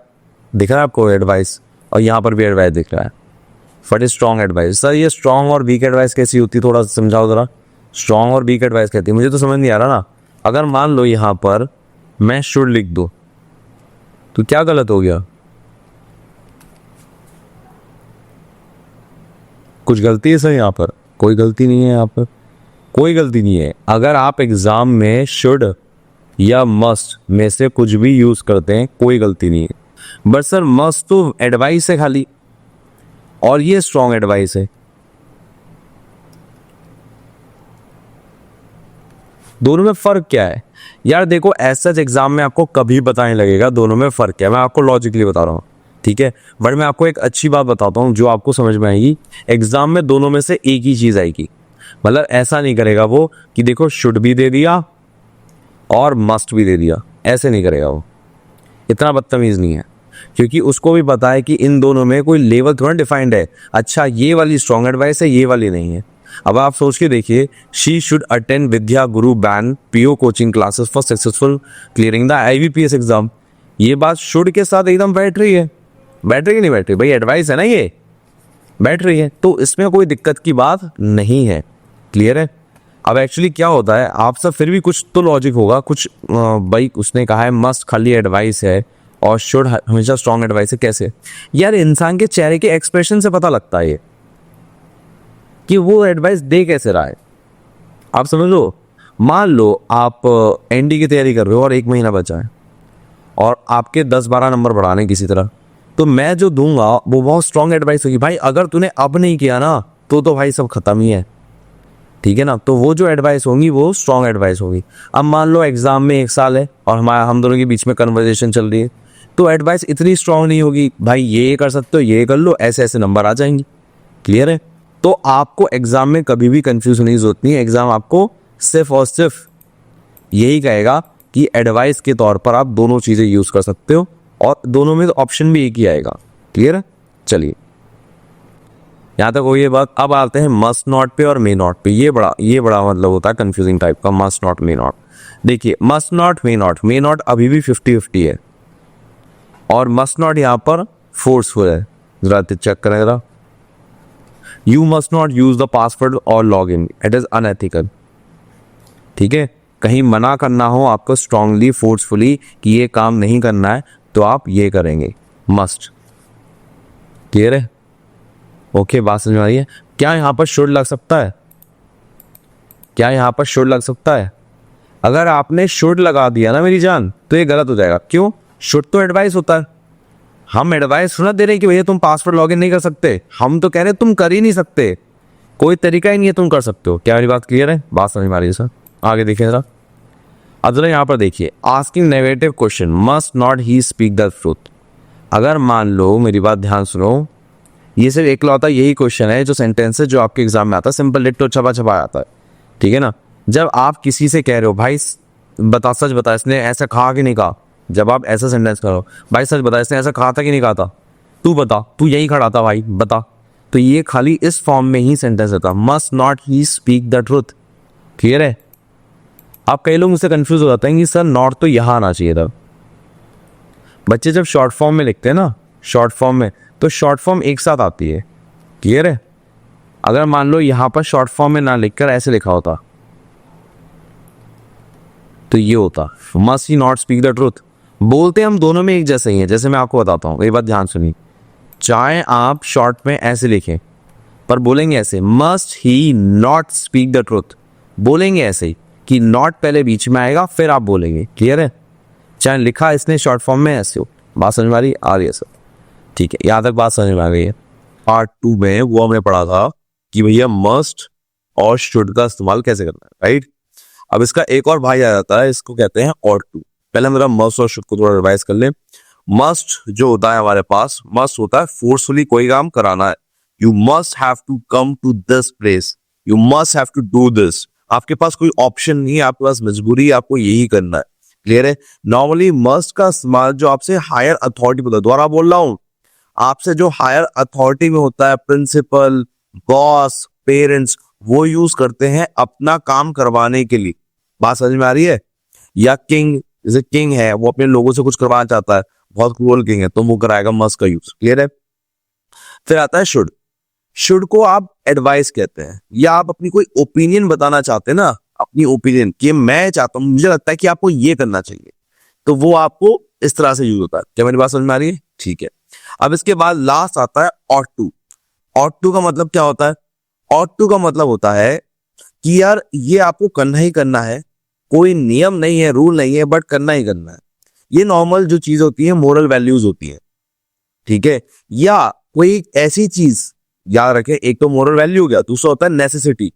S3: दिख रहा है आपको एडवाइस, और यहां पर भी एडवाइस दिख रहा है। फट स्ट्रॉन्ग एडवाइस। सर ये स्ट्रॉन्ग और वीक एडवाइस कैसी होती है, थोड़ा समझाओ जरा। स्ट्रॉन्ग और वीक एडवाइस कहती है, मुझे तो समझ नहीं आ रहा ना। अगर मान लो यहां पर मैं शुड लिख दूं, तो क्या गलत हो गया? कुछ गलती है सर? यहां पर कोई गलती नहीं है, यहां पर कोई गलती नहीं है। अगर आप एग्जाम में शुड या मस्ट में से कुछ भी यूज करते हैं, कोई गलती नहीं है। बट सर मस्ट तो एडवाइस है खाली, और ये स्ट्रॉन्ग एडवाइस है। दोनों में फर्क क्या है यार? देखो ऐसा एग्जाम में आपको कभी पता नहीं लगेगा दोनों में फर्क क्या है। मैं आपको लॉजिकली बता रहा हूँ, ठीक है? बट मैं आपको एक अच्छी बात बताता हूँ जो आपको समझ में आएगी। एग्जाम में दोनों में से एक ही चीज आएगी। मतलब ऐसा नहीं करेगा वो कि देखो शुड भी दे दिया और मस्ट भी दे दिया, ऐसे नहीं करेगा वो। इतना बदतमीज नहीं है, क्योंकि उसको भी पता है कि इन दोनों में कोई लेवल थोड़ा डिफाइंड है। अच्छा ये वाली स्ट्रॉन्ग एडवाइस है, ये वाली नहीं है। अब आप सोच के देखिए, she should attend Vidya Guru ban PO coaching classes for successful clearing the IBPS exam. ये बात शुड के साथ एकदम बैठ रही है। बैठ रही है नहीं बैठ रही? भाई एडवाइस है ना, ये बैठ रही है, तो इसमें कोई दिक्कत की बात नहीं है। क्लियर है? अब एक्चुअली क्या होता है, आप सब फिर भी कुछ तो लॉजिक होगा कुछ। भाई उसने कहा है मस्ट खाली एडवाइस है और शुड हमेशा स्ट्रॉन्ग एडवाइस है। कैसे यार? इंसान के चेहरे के एक्सप्रेशन से पता लगता है ये कि वो एडवाइस दे कैसे रहा है। आप समझ लो, मान लो आप एनडी की तैयारी कर रहे हो और 1 महीना बचा है और आपके 10-12 नंबर बढ़ाने किसी तरह, तो मैं जो दूंगा वो बहुत स्ट्रॉन्ग एडवाइस होगी। भाई अगर तूने अब नहीं किया ना तो भाई सब खत्म ही है, ठीक है ना? तो वो जो एडवाइस होगी वो स्ट्रॉन्ग एडवाइस होगी। अब मान लो एग्जाम में 1 साल है और हम दोनों के बीच में कन्वर्सेशन चल रही है, तो एडवाइस इतनी स्ट्रॉन्ग नहीं होगी। भाई ये कर सकते हो, ये कर लो, ऐसे ऐसे नंबर आ जाएंगे। क्लियर है? तो आपको एग्जाम में कभी भी कंफ्यूज होने की जरूरत नहीं है। एग्जाम आपको सिर्फ और सिर्फ यही कहेगा कि एडवाइस के तौर पर आप दोनों चीजें यूज कर सकते हो, और दोनों में तो ऑप्शन भी एक ही आएगा। क्लियर है? चलिए यहां तक हो ये बात। अब आते हैं मस्ट नॉट पे और मे नॉट पे। ये बड़ा मतलब होता है कंफ्यूजिंग टाइप का, मस्ट नॉट मे नॉट। देखिए मस्ट नॉट मे नॉट अभी भी 50-50 है, और मस्ट नॉट यहां पर फोर्सफुल है। जरा चेक करें जरा। You must not use the password और log in, it is unethical. ठीक है? कहीं मना करना हो आपको स्ट्रांगली फोर्सफुली कि ये काम नहीं करना है, तो आप ये करेंगे मस्ट। क्लियर है? ओके, बात समझ में आ रही है? क्या यहां पर शुड लग सकता है? क्या यहां पर शुड लग सकता है? अगर आपने शुड लगा दिया ना मेरी जान, तो ये गलत हो जाएगा। क्यों? शुड तो एडवाइस होता है। हम एडवाइस सुना दे रहे हैं कि भैया तुम पासवर्ड लॉगिन नहीं कर सकते, हम तो कह रहे हैं तुम कर ही नहीं सकते, कोई तरीका ही नहीं है तुम कर सकते हो। क्या मेरी बात क्लियर है? बात समझ में आ रही है सर? आगे देखिए जरा। अब जरा यहाँ पर देखिए, asking negative question must not he speak the truth. अगर मान लो, मेरी बात ध्यान सुनो, ये सिर्फ एकलौता यही क्वेश्चन है जो सेंटेंस है जो आपके एग्जाम में आता है, सिंपल डिट्टो छपा छपा आता है। ठीक है ना? जब आप किसी से कह रहे हो भाई बता, सच बता, इसने ऐसा कहा कि नहीं कहा, जब आप ऐसा सेंटेंस करो, भाई सच बता, इसने ऐसा कहा था कि नहीं कहा था, तू बता, तू यही खड़ा था भाई बता, तो ये खाली इस फॉर्म में ही सेंटेंस रहता, must not he speak the truth. Clear है? आप कई लोग मुझसे कंफ्यूज हो जाते हैं कि सर नॉट तो यहां आना चाहिए था। बच्चे जब शॉर्ट फॉर्म में लिखते हैं ना, शॉर्ट फॉर्म में, तो शॉर्ट फॉर्म एक साथ आती है। क्लियर है? अगर मान लो यहां पर शॉर्ट फॉर्म में ना लिखकर ऐसे लिखा होता, तो ये होता must he not speak the truth. बोलते हम दोनों में एक जैसे ही है। जैसे मैं आपको बताता हूं, एक बात ध्यान सुनिए, चाहे आप शॉर्ट में ऐसे लिखें पर बोलेंगे ऐसे, must he not speak the truth, बोलेंगे ऐसे ही कि नॉट पहले बीच में आएगा फिर आप बोलेंगे। क्लियर है? चाहे लिखा इसने शॉर्ट फॉर्म में ऐसे हो, बात समझ में आ रही है सर? ठीक है, यहां तक बात समझ में आ गई है। पार्ट 2 में वो हमने पढ़ा था कि भैया मस्ट और शुड का इस्तेमाल कैसे करना है, राइट? अब इसका एक और भाई आ जाता है, इसको कहते हैं ought to। पहले मेरा मस्ट और शुड को थोड़ा रिवाइज कर ले। मस्ट जो होता है हमारे पास, मस्ट होता है फोर्सफुली कोई काम कराना है। You must have to come to this place, you must have to do this. आपके पास कोई ऑप्शन नहीं है, आपके पास मजबूरी है, आपको यही करना है। क्लियर है? नॉर्मली मस्ट का इस्तेमाल जो आपसे हायर अथॉरिटी बोला, दोबारा बोल रहा हूं, आपसे जो हायर अथॉरिटी में होता है, प्रिंसिपल, बॉस, पेरेंट्स, वो यूज करते हैं अपना काम करवाने के लिए। बात समझ में आ रही है? या किंग, जैसे किंग है वो अपने लोगों से कुछ करवाना चाहता है, बहुत क्रूअल किंग है, तो वो कराएगा मस्ट का यूज। क्लियर है? फिर आता है शुड। शुड को आप एडवाइस कहते हैं, या आप अपनी कोई ओपिनियन बताना चाहते हैं ना, अपनी ओपिनियन कि मैं चाहता हूं, मुझे लगता है कि आपको ये करना चाहिए, तो वो आपको इस तरह से यूज होता है। क्या मेरी बात समझ में आ रही है? ठीक है। अब इसके बाद लास्ट आता है ought to। ought to का मतलब क्या होता है? ought to का मतलब होता है कि यार ये आपको करना ही करना है, कोई नियम नहीं है, रूल नहीं है, बट करना ही करना है। ये नॉर्मल जो चीज होती है, मोरल वैल्यूज होती है, ठीक है? या कोई ऐसी चीज, याद रखें, एक तो मोरल वैल्यू हो गया, दूसरा होता है नेसेसिटी।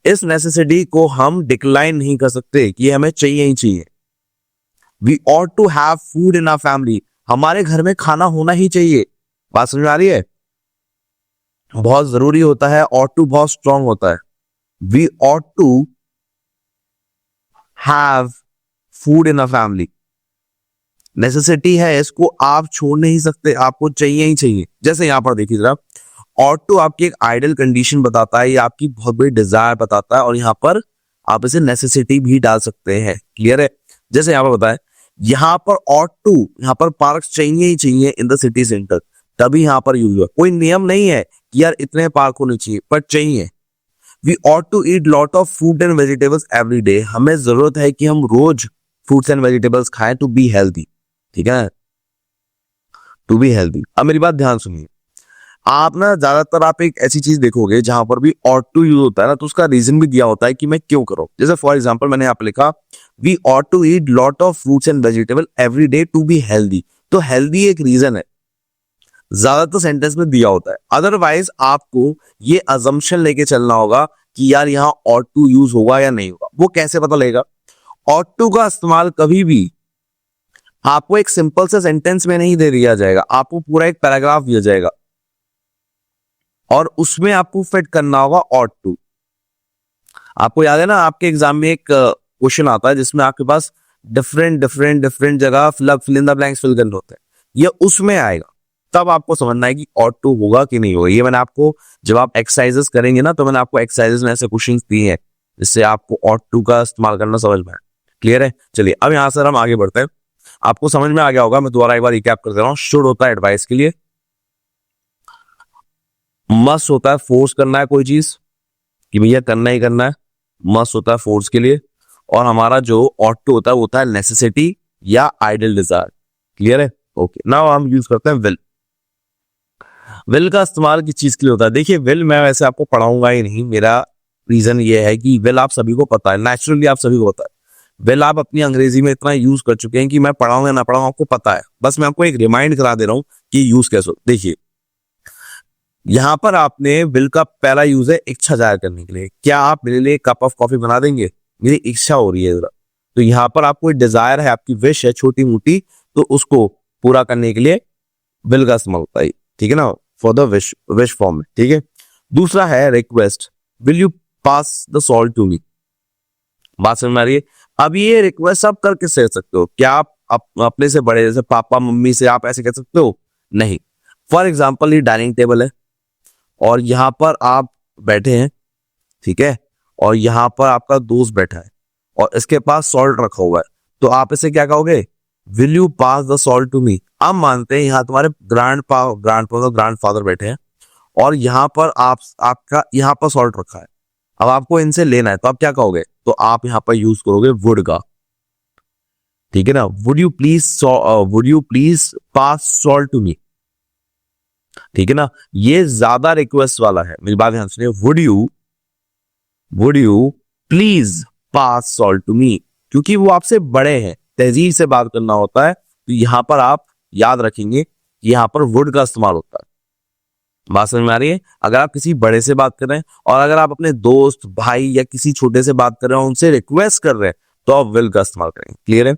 S3: इस नेसेसिटी को हम डिक्लाइन नहीं कर सकते कि हमें चाहिए ही चाहिए। We ought to have food in our family, हमारे घर में खाना होना ही चाहिए। बात समझ में आ रही है? बहुत जरूरी होता है, ought to बहुत स्ट्रांग होता है। We ought to have food in our family, necessity है, इसको आप छोड़ नहीं सकते, आपको चाहिए ही चाहिए। जैसे यहां पर देखिए जरा, ought to आपकी एक आइडियल कंडीशन बताता है, या आपकी बहुत बड़ी डिजायर बताता है, और यहां पर आप इसे नेसेसिटी भी डाल सकते हैं। क्लियर है? जैसे यहां पर बताएं, यहां पर ought to, यहां पर पार्क चाहिए ही चाहिए इन द सिटी सेंटर, तभी यहां पर यूज हुआ। कोई नियम नहीं है कि यार इतने पार्क होने चाहिए, पर चाहिए। We ought to eat lot of fruit and vegetables every day, हमें जरूरत है कि हम रोज फ्रूट्स एंड वेजिटेबल्स खाएं टू बी हेल्दी। ठीक है? To be healthy. अब मेरी बात ध्यान सुनिए, आप ना ज्यादातर आप एक ऐसी चीज देखोगे जहां पर भी ought to यूज होता है ना, तो उसका रीजन भी दिया होता है कि मैं क्यों करूं। जैसे फॉर एग्जांपल मैंने यहाँ पे लिखा, we ought to eat lot of fruits and vegetable every day to be healthy, तो हेल्दी एक रीजन है, ज्यादातर सेंटेंस में दिया होता है। अदरवाइज आपको ये अजम्पशन लेके चलना होगा कि यार यहाँ ought to यूज होगा या नहीं होगा। वो कैसे पता लगेगा? ought to का इस्तेमाल कभी भी आपको एक सिंपल से सेंटेंस में नहीं दे दिया जाएगा, आपको पूरा एक पैराग्राफ दिया जाएगा, और उसमें आपको फिट करना होगा ought to। आपको याद है ना, आपके एग्जाम में एक क्वेश्चन आता है जिसमें आपके पास डिफरेंट जगह fill in the blanks fill करने होते हैं, ये उसमें आएगा, तब आपको समझना है कि ought to होगा कि नहीं होगा। ये मैंने आपको, जब आप एक्सरसाइजेस करेंगे ना, तो मैंने आपको एक्सरसाइजेस में ऐसे क्वेश्चन दिए हैं जिससे आपको ought to का इस्तेमाल करना समझ में आए। क्लियर है? चलिए अब यहां से हम आगे बढ़ते हैं। आपको समझ में आ गया होगा, मैं दोबारा एक बार रिकैप कर दे रहा हूं। शुड होता है एडवाइस के लिए, मस्ट होता है फोर्स करना है कोई चीज कि भैया करना ही करना है, मस्ट होता है फोर्स के लिए, और हमारा जो ought to होता है वो होता है नेसेसिटी या आइडियल डिजायर। क्लियर है? ओके, नाउ हम यूज करते हैं विल। विल का इस्तेमाल किस चीज के लिए होता है? देखिए, विल मैं वैसे आपको पढ़ाऊंगा ही नहीं, मेरा रीजन ये है कि विल आप सभी को पता है, नेचुरली आप सभी को पता है। विल आप अपनी अंग्रेजी में इतना यूज कर चुके हैं कि मैं पढ़ाऊं या ना पढ़ाऊं आपको पता है, बस मैं आपको एक रिमाइंड करा दे रहा हूं कि यूज कैसे हो। देखिए, यहां पर आपने विल का पहला यूज है इच्छा जाहिर करने के लिए। क्या आप मेरे लिए कप ऑफ कॉफी बना देंगे? मेरी इच्छा हो रही है जरा, तो यहां पर आपको डिजायर है, आपकी विश है छोटी मोटी, तो उसको पूरा करने के लिए विल का इस्तेमाल होता है। ठीक है ना, फॉर द विश फॉर्म में। ठीक है? दूसरा है request, will you pass the salt to me. बात समझ में आ रही है? अब ये रिक्वेस्ट आप कर किससे सकते हो? क्या आप अपने से बड़े, जैसे पापा मम्मी से आप ऐसे कह सकते हो? नहीं। फॉर एग्जाम्पल, ये डाइनिंग टेबल है और यहां पर आप बैठे हैं, ठीक है, और यहां पर आपका दोस्त बैठा है और इसके पास सॉल्ट रखा हुआ है, तो आप इसे क्या कहोगे? Will you pass the salt to me. अब मानते हैं यहां तुम्हारे ग्रैंड फादर बैठे हैं और यहां पर आपका यहां पर सॉल्ट रखा है, अब आपको इनसे लेना है, तो आप क्या कहोगे? तो आप यहां पर यूज करोगे वुड का। ठीक है ना, would you please pass salt to me. ठीक है ना, ये ज्यादा रिक्वेस्ट वाला है, मेरी बात ध्यान सुनिए। Would you please pass salt to me, क्योंकि वो आपसे बड़े हैं, तहजीब से बात करना होता है, तो यहां पर आप याद रखेंगे यहाँ पर वुड का इस्तेमाल होता है। बात समझ में आ रही है? अगर आप किसी बड़े से बात कर रहे हैं और अगर आप अपने दोस्त भाई या किसी छोटे से बात कर रहे हैं, उनसे रिक्वेस्ट कर रहे हैं, तो आप विल का इस्तेमाल करेंगे। क्लियर है?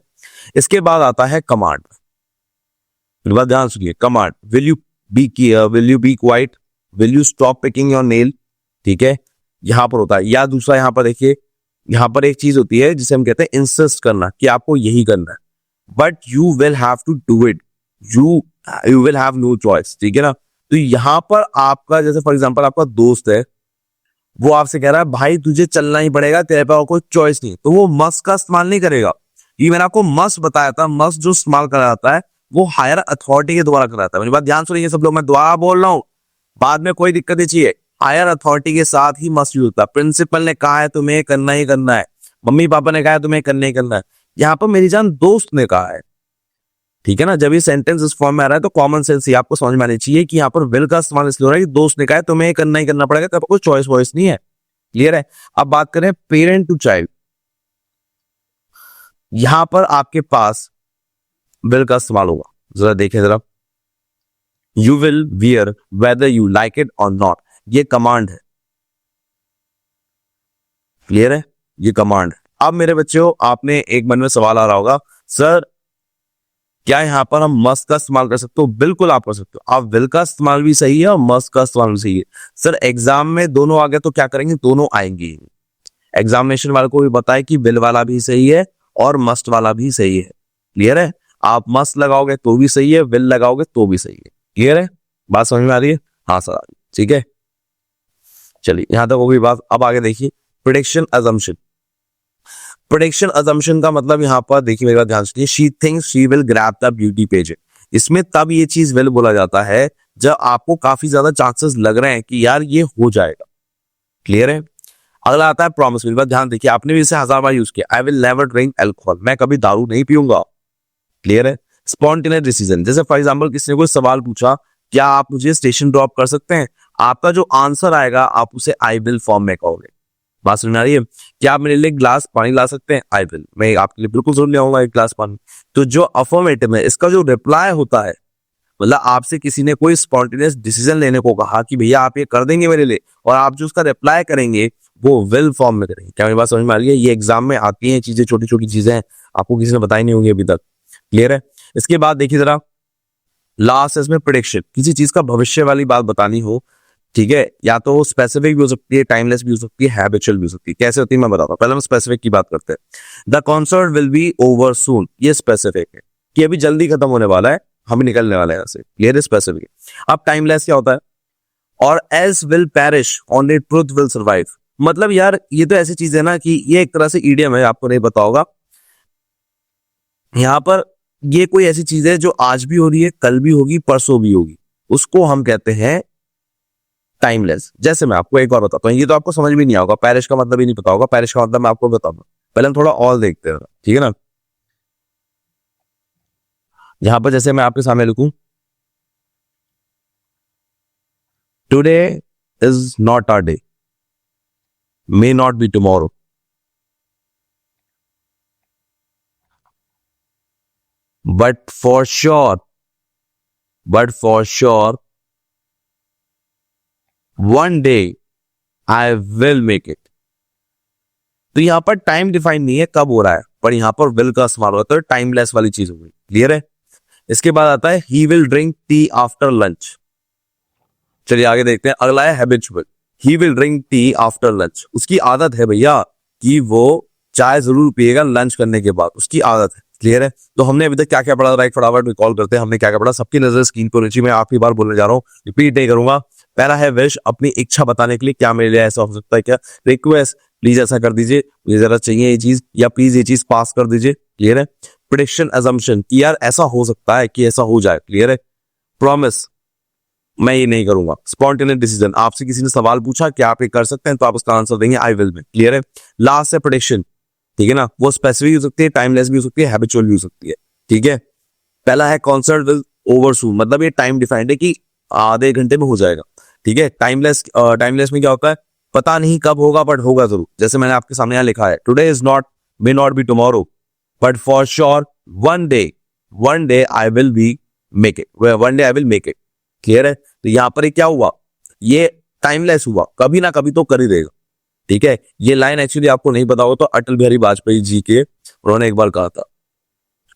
S3: इसके बाद आता है कमांड। बात ध्यान सुनिए, command, will you be quiet, will you stop picking your nail, ठीक है, यहां पर होता है। या दूसरा यहां पर देखिए, यहां पर एक चीज होती है जिसे हम कहते हैं इंसिस्ट करना, कि आपको यही करना है, but you will have to do it, you will have no choice, ठीक है ना। तो यहां पर आपका, जैसे फॉर एग्जांपल आपका दोस्त है, वो आपसे कह रहा है भाई तुझे चलना ही पड़ेगा, तेरे पास और कोई चॉइस नहीं, तो वो मस्ट का इस्तेमाल नहीं करेगा। ये मैंने आपको मस्ट बताया था, मस्ट जो इस्तेमाल करा जाता है वो हायर अथॉरिटी के द्वारा कराता है। मेरी बात ध्यान सुनिए सब लोग, मैं दोबारा बोल रहा हूं, बाद में कोई दिक्कत नहीं चाहिए। हायर अथॉरिटी के साथ ही मस्ट यूज होता है। प्रिंसिपल ने कहा है तुम्हें करना ही करना है, मम्मी पापा ने कहा है तुम्हें करना ही करना है, यहाँ पर मेरी जान दोस्त ने कहा है, ठीक है ना। जब ये सेंटेंस इस फॉर्म में आ रहा है तो कॉमन सेंस ही आपको समझ में आनी चाहिए कि यहाँ पर विल का इस्तेमाल इसलिए हो रहा है कि दोस्त ने कहा है तुम्हें करना ही करना पड़ेगा, तो कोई चॉइस वॉइस नहीं है। क्लियर है? अब बात करें पेरेंट टू चाइल्ड, यहां पर आपके पास विल का इस्तेमाल होगा। जरा देखें जरा, you will wear whether you like it और नॉट, ये कमांड है। क्लियर है? ये कमांड है। अब मेरे बच्चों, आपने एक मन में सवाल आ रहा होगा, सर क्या यहां पर हम मस्ट का इस्तेमाल कर सकते हो? बिल्कुल आप कर सकते हो। आप विल का इस्तेमाल भी सही है और मस्ट का इस्तेमाल भी सही है। सर एग्जाम में दोनों आ गए तो क्या करेंगे? दोनों आएंगे। एग्जामिनेशन वाले को भी बताए कि विल वाला भी सही है और मस्ट वाला भी सही है। क्लियर है? आप मस्ट लगाओगे तो भी सही है, विल लगाओगे तो भी सही है। क्लियर है? बात समझ में आ रही है? हाँ सर, ठीक है, चलिए यहां तक हो गई बात। अब आगे देखिए, प्रेडिक्शन अजम्पशन। प्रेडिक्शन अजम्पशन का मतलब यहां पर देखिए, मेरी बात ध्यान सुनिए, she thinks she will grab the beauty page. इसमें तब ये चीज विल बोला जाता है जब आपको काफी ज्यादा चांसेस लग रहे हैं कि यार ये हो जाएगा। क्लियर है? अगला आता है प्रॉमिस। मेरी बात ध्यान देखिए, आपने भी इसे 1000 बार यूज किया, I will never drink alcohol, मैं कभी दारू नहीं पीऊंगा। क्लियर है? स्पॉन्टेनियस डिसीजन, जैसे फॉर एग्जांपल किसी ने कोई सवाल पूछा, क्या आप मुझे स्टेशन ड्रॉप कर सकते हैं, आपका जो आंसर आएगा आप उसे आई विल फॉर्म में कहोगे। बात सुन आ रही है? क्या आप मेरे लिए ग्लास पानी ला सकते हैं? आई विल, मैं आपके लिए बिल्कुल जरूर ले आऊंगा एक ग्लास पानी। तो जो अफर्मेटिव है, इसका जो रिप्लाई होता है, मतलब आपसे किसी ने कोई स्पॉन्टेनियस डिसीजन लेने को कहा कि भैया आप ये कर देंगे मेरे लिए, और आप जो उसका रिप्लाई करेंगे वो विल फॉर्म में करेंगे। क्या मेरी बात समझ में आ रही है? ये एग्जाम में आती हैं चीजें, छोटी छोटी चीजें हैं, आपको किसी ने बताई नहीं होंगी अभी तक। क्लियर है? इसके बाद देखिए जरा, लास्ट इसमें प्रेडिक्शन, किसी चीज का भविष्य वाली बात बतानी हो, ठीक है, या तो स्पेसिफिक भी हो सकती है, टाइमलेस भी हो सकती है, हैबिचुअल भी हो सकती है। कैसे होती है मैं बताता हूं। पहले हम स्पेसिफिक की बात करते हैं। The concert will be over soon, ये स्पेसिफिक है कि अभी जल्दी खत्म होने वाला है, हम निकलने वाले हैं यहाँ से। क्लियर है? स्पेसिफिक है। अब टाइमलेस क्या होता है? और else will perish only truth will survive, मतलब यार ये तो ऐसी चीज है ना कि ये एक तरह से ईडियम है, आपको नहीं पता होगा। यहां पर ये कोई ऐसी चीज है जो आज भी हो रही है, कल भी होगी, परसों भी होगी, उसको हम कहते हैं टाइमलेस। जैसे मैं आपको एक बार बताता हूँ, ये तो आपको समझ भी नहीं होगा, पेरिश का मतलब ही नहीं पता होगा। पेरिश का मतलब मैं आपको बताऊंगा, पहले हम थोड़ा और देखते हैं, ठीक है ना। यहां पर जैसे मैं आपके सामने लिखूं, today is not our day, may not be tomorrow, but for sure one day I will make it. तो यहां पर टाइम डिफाइन नहीं है कब हो रहा है, पर यहां पर विल का इस्तेमाल होता है, टाइमलेस वाली चीज हो गई। क्लियर है? इसके बाद आता है he will drink tea after lunch. चलिए आगे देखते हैं। अगला है habitual, he will drink tea after lunch, उसकी आदत है भैया कि वो चाय जरूर पिएगा लंच करने के बाद, उसकी आदत है। क्लियर है? तो हमने अभी तक क्या क्या पढ़ा, राइट फटाफट रिकॉल करते हैं। हमने क्या क्या पढ़ा, सबकी नजर स्क्रीन पर होनी चाहिए, मैं आखिरी बार बोलने जा रहा हूँ, रिपीट नहीं करूंगा। पहला है विश, अपनी इच्छा बताने के लिए, क्या मेरे लिए ऐसा हो सकता है क्या। रिक्वेस्ट, प्लीज ऐसा कर दीजिए, मुझे जरा चाहिए ये चीज, या प्लीज ये चीज पास कर दीजिए। क्लियर है? प्रेडिक्शन अजम्पशन, कि यार ऐसा हो सकता है कि ऐसा हो जाए। क्लियर है? प्रॉमिस, मैं ये नहीं करूंगा। स्पॉन्टेनियस डिसीजन, आपसे किसी ने सवाल पूछा कि आप ये कर सकते हैं, तो आप उसका आंसर देंगे आई विल में। क्लियर है? लास्ट है प्रेडिक्शन, ठीक है ना, वो स्पेसिफिक हो सकती है, टाइमलेस भी हो सकती है, हैबिचुअल भी हो सकती है। ठीक है? पहला है कॉन्सर्ट विल ओवर सून, मतलब ये टाइम डिफाइंड है कि आधे घंटे में हो जाएगा। ठीक है? टाइमलेस में क्या होता है, पता नहीं कब होगा बट होगा जरूर। जैसे मैंने आपके सामने यहाँ लिखा है, today is not, may not be tomorrow, but for sure one day I will be make it, one day I will make it. Clear है? तो यहां पर क्या हुआ, ये टाइमलेस हुआ, कभी ना कभी तो कर ही देगा। ठीक है, ये लाइन एक्चुअली आपको नहीं पता हो तो अटल बिहारी वाजपेयी जी के उन्होंने एक बार कहा था,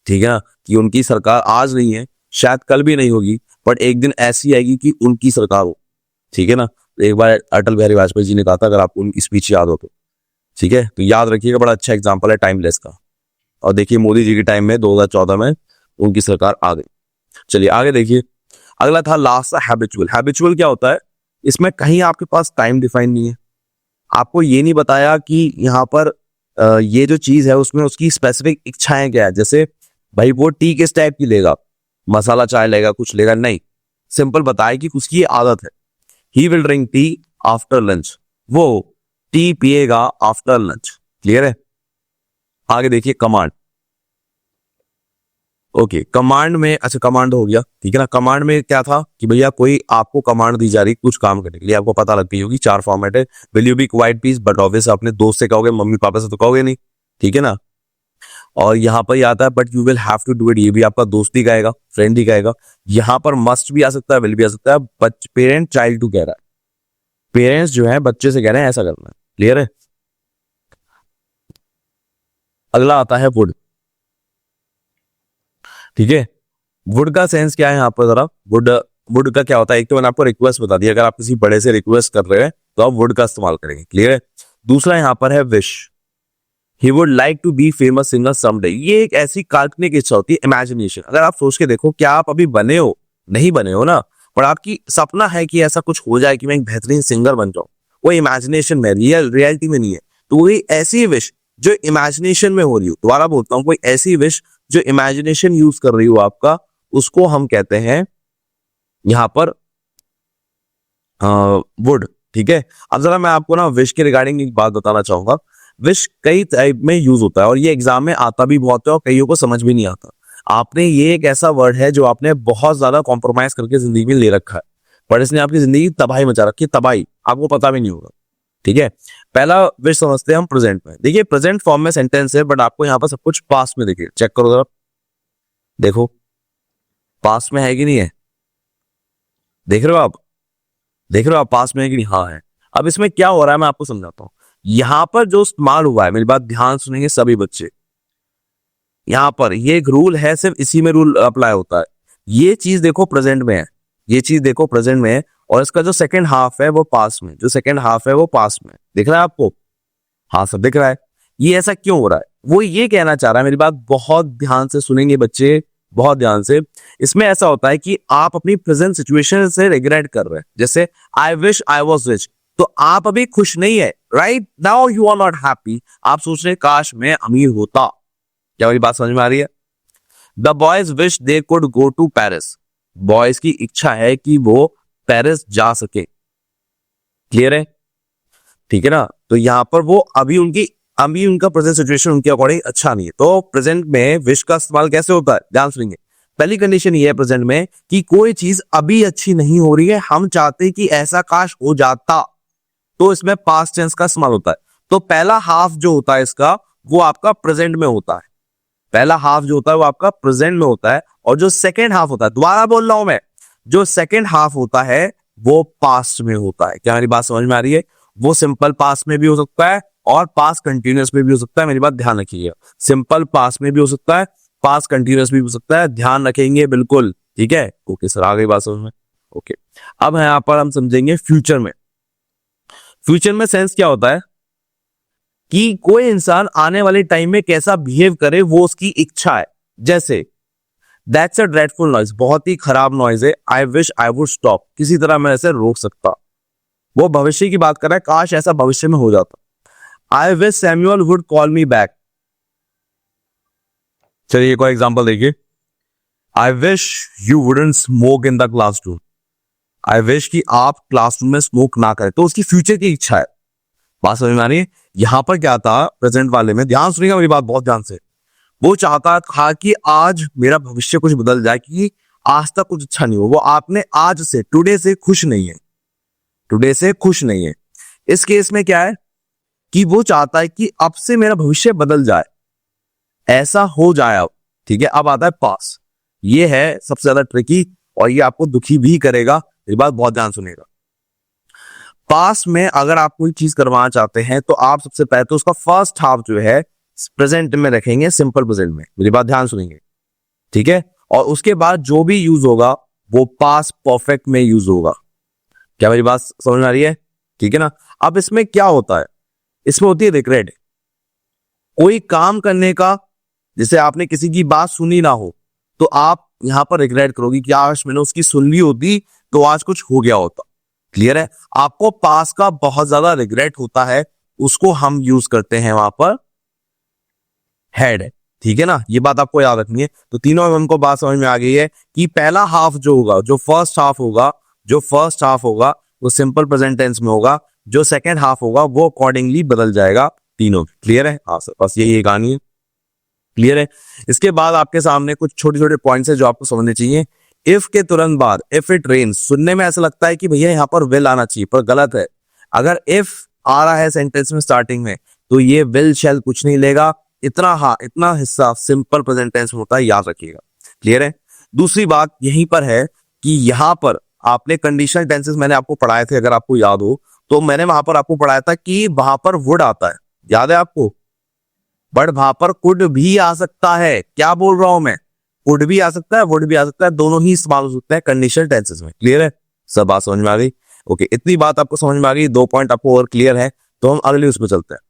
S3: ठीक है ना, कि उनकी सरकार आज नहीं है, शायद कल भी नहीं होगी, बट एक दिन ऐसी आएगी कि उनकी सरकार हो। ठीक है ना, तो एक बार अटल बिहारी वाजपेयी जी ने कहा था, अगर आपको उनकी स्पीच याद हो तो। ठीक है, तो याद रखिएगा, बड़ा अच्छा एग्जांपल है टाइमलेस का। और देखिए मोदी जी के टाइम में 2014 में उनकी सरकार आ गई। चलिए आगे देखिए, अगला था लास्ट था हैबिचुअल। हैबिचुअल क्या होता है, इसमें कहीं आपके पास टाइम डिफाइन नहीं है, आपको ये नहीं बताया कि यहाँ पर ये जो चीज है उसमें उसकी स्पेसिफिक इच्छाएं क्या है। जैसे भाई वो टी किस टाइप की लेगा, मसाला चाय लेगा, कुछ लेगा, नहीं, सिंपल बताया कि उसकी ये आदत है, he will drink tea after lunch, वो टी पिएगा आफ्टर लंच। क्लियर है? आगे देखिए कमांड। ओके, कमांड में, अच्छा कमांड हो गया, ठीक है ना। कमांड में क्या था कि भैया कोई आपको कमांड दी जा रही कुछ काम करने के लिए, आपको पता लग गई होगी, 4 फॉर्मेट है। Will you be quiet please, but obvious अपने दोस्त से कहोगे, मम्मी पापा से तो कहोगे नहीं, ठीक है ना। और यहाँ पर आता है but you will have to do it, ये भी आपका दोस्त ही कहेगा, फ्रेंड ही कहेगा। यहाँ पर मस्ट भी आ सकता है, विल भी आ सकता है, बट पेरेंट चाइल्ड टू कह रहा है, पेरेंट्स जो है बच्चे से कह रहे हैं ऐसा करना है। क्लियर है? अगला आता है वुड। ठीक है, वुड का सेंस क्या है यहाँ पर जरा, वुड, वुड का क्या होता है, एक तो मैंने आपको रिक्वेस्ट बता दी, अगर आप किसी बड़े से रिक्वेस्ट कर रहे हैं तो आप वुड का इस्तेमाल करेंगे। क्लियर है? दूसरा यहाँ पर है wish, he would like to be famous singer someday. ये एक ऐसी काल्पनिक इच्छा होती है, इमेजिनेशन। अगर आप सोच के देखो, क्या आप अभी बने हो, नहीं बने हो ना, पर आपकी सपना है कि ऐसा कुछ हो जाए कि मैं एक बेहतरीन सिंगर बन जाऊं, वो इमेजिनेशन में, रियलिटी में नहीं है। तो वही ऐसी विश जो इमेजिनेशन में हो रही हो, दोबारा बोलता हूं, कोई ऐसी विश जो इमेजिनेशन यूज कर रही हो आपका, उसको हम कहते हैं यहां पर वुड। ठीक है, अब जरा मैं आपको ना विश के रिगार्डिंग एक बात बताना चाहूंगा। विश कई टाइप में यूज होता है और ये एग्जाम में आता भी बहुत है और कईयों को समझ भी नहीं आता। आपने ये एक ऐसा वर्ड है जो आपने बहुत ज्यादा कॉम्प्रोमाइज करके जिंदगी में ले रखा है, पर इसने आपकी जिंदगी तबाही मचा रखी है, तबाही, आपको पता भी नहीं होगा। ठीक है, पहला विश समझते हैं हम प्रेजेंट में। देखिए प्रेजेंट फॉर्म में सेंटेंस है, बट आपको यहाँ पर सब कुछ पास्ट में, देखिए चेक करो जरा, देखो पास्ट में है कि नहीं है, देख रहे हो आप, देख रहे हो आप पास्ट में है कि नहीं, हाँ है। अब इसमें क्या हो रहा है मैं आपको समझाता हूं। यहां पर जो इस्तेमाल हुआ है, मेरी बात ध्यान सुनेंगे सभी बच्चे, यहां पर ये एक रूल है, सिर्फ इसी में रूल अप्लाई होता है। ये चीज देखो प्रेजेंट में है, ये चीज देखो प्रेजेंट में है, और इसका जो सेकंड हाफ है वो पास्ट में, जो सेकंड हाफ है वो पास्ट में, दिख रहा है आपको? हाँ सब दिख रहा है। ये ऐसा क्यों हो रहा है, वो ये कहना चाह रहा है, मेरी बात बहुत ध्यान से सुनेंगे बच्चे, बहुत ध्यान से। इसमें ऐसा होता है कि आप अपनी प्रेजेंट सिचुएशन से रिग्रेट कर रहे हैं। जैसे I wish I was rich, तो आप अभी खुश नहीं है, right now you are not happy, आप सोच रहे काश मैं अमीर होता। क्या मेरी बात समझ में आ रही है? The boys wish they could go to Paris, boys की इच्छा है कि वो पेरिस जा सके। क्लियर है? ठीक है ना। तो यहां पर वो अभी उनका प्रेजेंट सिचुएशन उनके अकॉर्डिंग अच्छा नहीं है, तो प्रेजेंट में विश का इस्तेमाल कैसे होता है, ध्यान सुनेंगे। पहली कंडीशन ये है प्रेजेंट में कि कोई चीज अभी अच्छी नहीं हो रही है, हम चाहते हैं कि ऐसा काश हो जाता, तो इसमें पास्ट टेंस का इस्तेमाल होता है। तो पहला हाफ जो होता है इसका, वो आपका प्रेजेंट में होता है, पहला हाफ जो होता है वो आपका प्रेजेंट में होता है, और जो सेकेंड हाफ होता है, दोबारा बोल रहा हूं मैं, जो सेकेंड हाफ होता है वो पास्ट में होता है। क्या मेरी बात समझ में आ रही है? वो सिंपल पास्ट में भी हो सकता है और पास्ट कंटिन्यूअस में भी हो सकता है, मेरी बात ध्यान रखिएगा। सिंपल पास्ट में भी हो सकता है, पास्ट कंटिन्यूअस भी हो सकता है, ध्यान रखेंगे बिल्कुल। ठीक है, ओके सर, आ गई बात समझ में। ओके, अब यहां पर हम समझेंगे फ्यूचर में। फ्यूचर में सेंस क्या होता है कि कोई इंसान आने वाले टाइम में कैसा बिहेव करे वो उसकी इच्छा है। जैसे दैट्स अ ड्रेडफुल नॉइज, बहुत ही खराब नॉइज है, आई विश आई वुड स्टॉप, किसी तरह मैं इसे रोक सकता। वो भविष्य की बात कर रहा है, काश ऐसा भविष्य में हो जाता। I wish Samuel would call me back. चलिए एक और एग्जांपल देखिए, I wish you wouldn't smoke in the classroom, I wish कि आप क्लासरूम में स्मोक ना करें, तो उसकी फ्यूचर की इच्छा है। बात समझ में आ रही है? यहां पर क्या था प्रेजेंट वाले में, ध्यान सुनिएगा मेरी बात बहुत ध्यान से, वो चाहता था कि आज मेरा भविष्य कुछ बदल जाए, कि आज तक कुछ अच्छा नहीं हो, वो आपने आज से, टुडे से खुश नहीं है, टुडे से खुश नहीं है। इस केस में क्या है कि वो चाहता है कि अब से मेरा भविष्य बदल जाए, ऐसा हो जाए अब। ठीक है, अब आता है पास। ये है सबसे ज्यादा ट्रिकी और ये आपको दुखी भी करेगा। ये बात बहुत ध्यान सुनिएगा। पास में अगर आप कोई चीज करवाना चाहते हैं तो आप सबसे पहले तो उसका फर्स्ट हाफ जो है प्रेजेंट में रखेंगे, सिंपल प्रेजेंट में। मेरी बात ध्यान सुनेंगे, ठीक है। और उसके बाद जो भी यूज होगा वो पास परफेक्ट में यूज होगा। क्या मेरी बात समझ में आ रही है? ठीक है ना। अब इसमें क्या होता है, इसमें होती है रिग्रेट। कोई काम करने का, जैसे आपने किसी की बात सुनी ना हो तो आप यहां पर रिग्रेट करोगे कि आज मैंने उसकी सुन ली होती तो आज कुछ हो गया होता। क्लियर है? आपको पास का बहुत ज्यादा रिग्रेट होता है, उसको हम यूज करते हैं वहां पर हैड है। ठीक है ना, ये बात आपको याद रखनी है। तो तीनों में हमको बात समझ में आ गई है कि पहला हाफ जो होगा, जो फर्स्ट हाफ होगा वो सिंपल प्रेजेंट टेंस में होगा, जो सेकंड हाफ होगा वो अकॉर्डिंगली बदल जाएगा तीनों। क्लियर है? हाँ सर, बस यही कहानी है। क्लियर है? इसके बाद आपके सामने कुछ छोटे छोटे पॉइंट्स है जो आपको समझने चाहिए। इफ के तुरंत बाद इफ इट रेन्स, सुनने में ऐसा लगता है कि भैया यहाँ पर विल आना चाहिए, पर गलत है। अगर इफ आ रहा है सेंटेंस में स्टार्टिंग में तो ये विल शैल कुछ नहीं लेगा। इतना हिस्सा सिंपल प्रेजेंट टेंस में होता है, याद रखिएगा। क्लियर है? दूसरी बात यहीं पर है कि यहां पर आपने कंडीशनल टेंसेस मैंने आपको पढ़ाए थे, अगर आपको याद हो तो मैंने वहां पर आपको पढ़ाया था कि वहां पर वुड आता है, याद है आपको? बट वहां पर कुड भी आ सकता है। क्या बोल रहा हूं मैं? कुड भी आ सकता है, वुड भी आ सकता है, दोनों ही इस्तेमाल हो सकते हैं कंडीशनल टेंसेस में। क्लियर है? सब बात समझ में आ गई? ओके, इतनी बात आपको समझ में आ गई, 2 पॉइंट आपको और क्लियर है। तो हम अगले उसमें चलते हैं।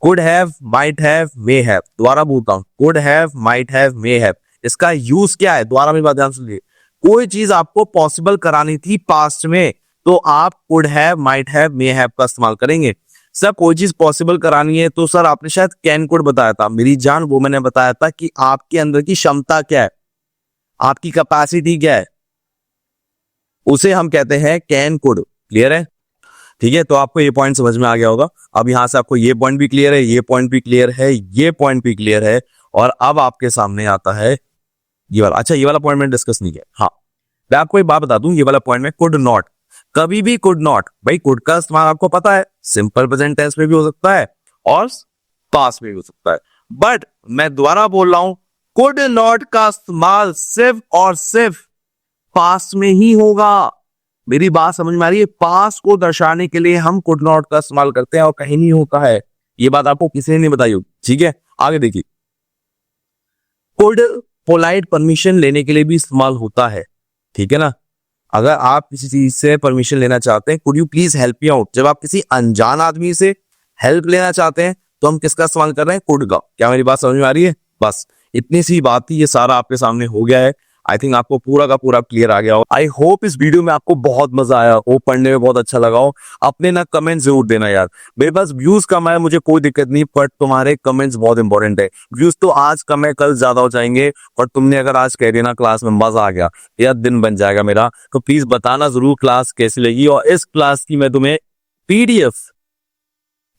S3: Could have, might have, may have. दोबारा बोलता हूं, could have, might have, may have. इसका यूज क्या है? दोबारा मेरी बात ध्यान सुनिए। कोई चीज आपको पॉसिबल करानी थी पास्ट में तो आप could have, might have, may have का इस्तेमाल करेंगे। सर कोई चीज पॉसिबल करानी है तो सर आपने शायद कैन कुड बताया था। मेरी जान, वो मैंने बताया था कि आपके अंदर की क्षमता क्या है, आपकी कैपेसिटी क्या है, उसे हम कहते हैं कैन कुड। क्लियर है? ठीक है, तो आपको ये पॉइंट समझ में आ गया होगा। अब यहां से आपको ये पॉइंट भी क्लियर है, ये पॉइंट भी क्लियर है, ये पॉइंट भी क्लियर है। और अब आपके सामने आता है ये वाला। अच्छा, ये वाला पॉइंट मैंने डिस्कस नहीं किया। हाँ, मैं आपको एक बात बता दूं, ये वाला पॉइंट में कुड नॉट, कभी भी कुड नॉट, भाई कुड का इस्तेमाल आपको पता है सिंपल प्रेजेंट टेंस में भी हो सकता है और पास्ट में भी हो सकता है। बट मैं दोबारा बोल रहा हूं, कुड नॉट का इस्तेमाल सिर्फ और सिर्फ पास्ट में ही होगा। मेरी बात समझ में आ रही है? पास्ट को दर्शाने के लिए हम कुड नॉट का इस्तेमाल करते हैं और कहीं नहीं होता है। ये बात आपको किसी ने नहीं बताई होगी। ठीक है, आगे देखिए। कुड पोलाइट परमिशन लेने के लिए भी इस्तेमाल होता है। ठीक है ना, अगर आप किसी चीज से परमिशन लेना चाहते हैं, could you please help me out, जब आप किसी अनजान आदमी से हेल्प लेना चाहते हैं तो हम किसका इस्तेमाल कर रहे हैं? कुड का। क्या मेरी बात समझ में आ रही है? बस इतनी सी बात थी, ये सारा आपके सामने हो गया है। आई थिंक आपको पूरा का पूरा क्लियर आ गया हो। आई होप इस वीडियो में आपको बहुत मजा आया हो, पढ़ने में बहुत अच्छा लगा हो। अपने ना कमेंट जरूर देना यार। मेरे पास व्यूज कम है, मुझे कोई दिक्कत नहीं, बट तुम्हारे कमेंट्स बहुत इंपॉर्टेंट है। व्यूज तो आज कम है, कल ज्यादा हो जाएंगे, पर तुमने अगर आज कह दिया ना क्लास में मजा आ गया, या दिन बन जाएगा मेरा, तो प्लीज बताना जरूर क्लास कैसी लगी। और इस क्लास की मैं तुम्हें पीडीएफ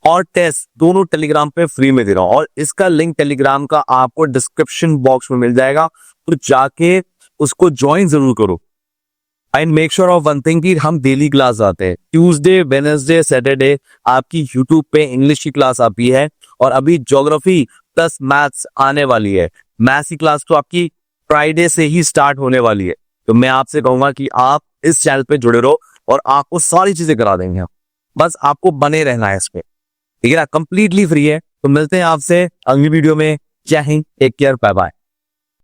S3: और टेस्ट दोनों टेलीग्राम पे फ्री में दे रहा हूं, और इसका लिंक टेलीग्राम का आपको डिस्क्रिप्शन बॉक्स में मिल जाएगा, तो जाके उसको ज्वाइन जरूर करो। And make sure of one thing कि हम डेली क्लास आते हैं, ट्यूसडे, वेडनेसडे, सैटरडे आपकी यूट्यूब पे इंग्लिश की क्लास आती है, और अभी ज्योग्राफी प्लस मैथ्स आने वाली है। मैथ्स की क्लास तो आपकी फ्राइडे से ही स्टार्ट होने वाली है। तो मैं आपसे कहूंगा कि आप इस चैनल पे जुड़े रहो और आपको सारी चीजें करा देंगे हम, बस आपको बने रहना है इस पे। ठीक है ना, कंप्लीटली फ्री है। तो मिलते हैं आपसे अगली वीडियो में। जय हिंद, टेक केयर, बाय बाय।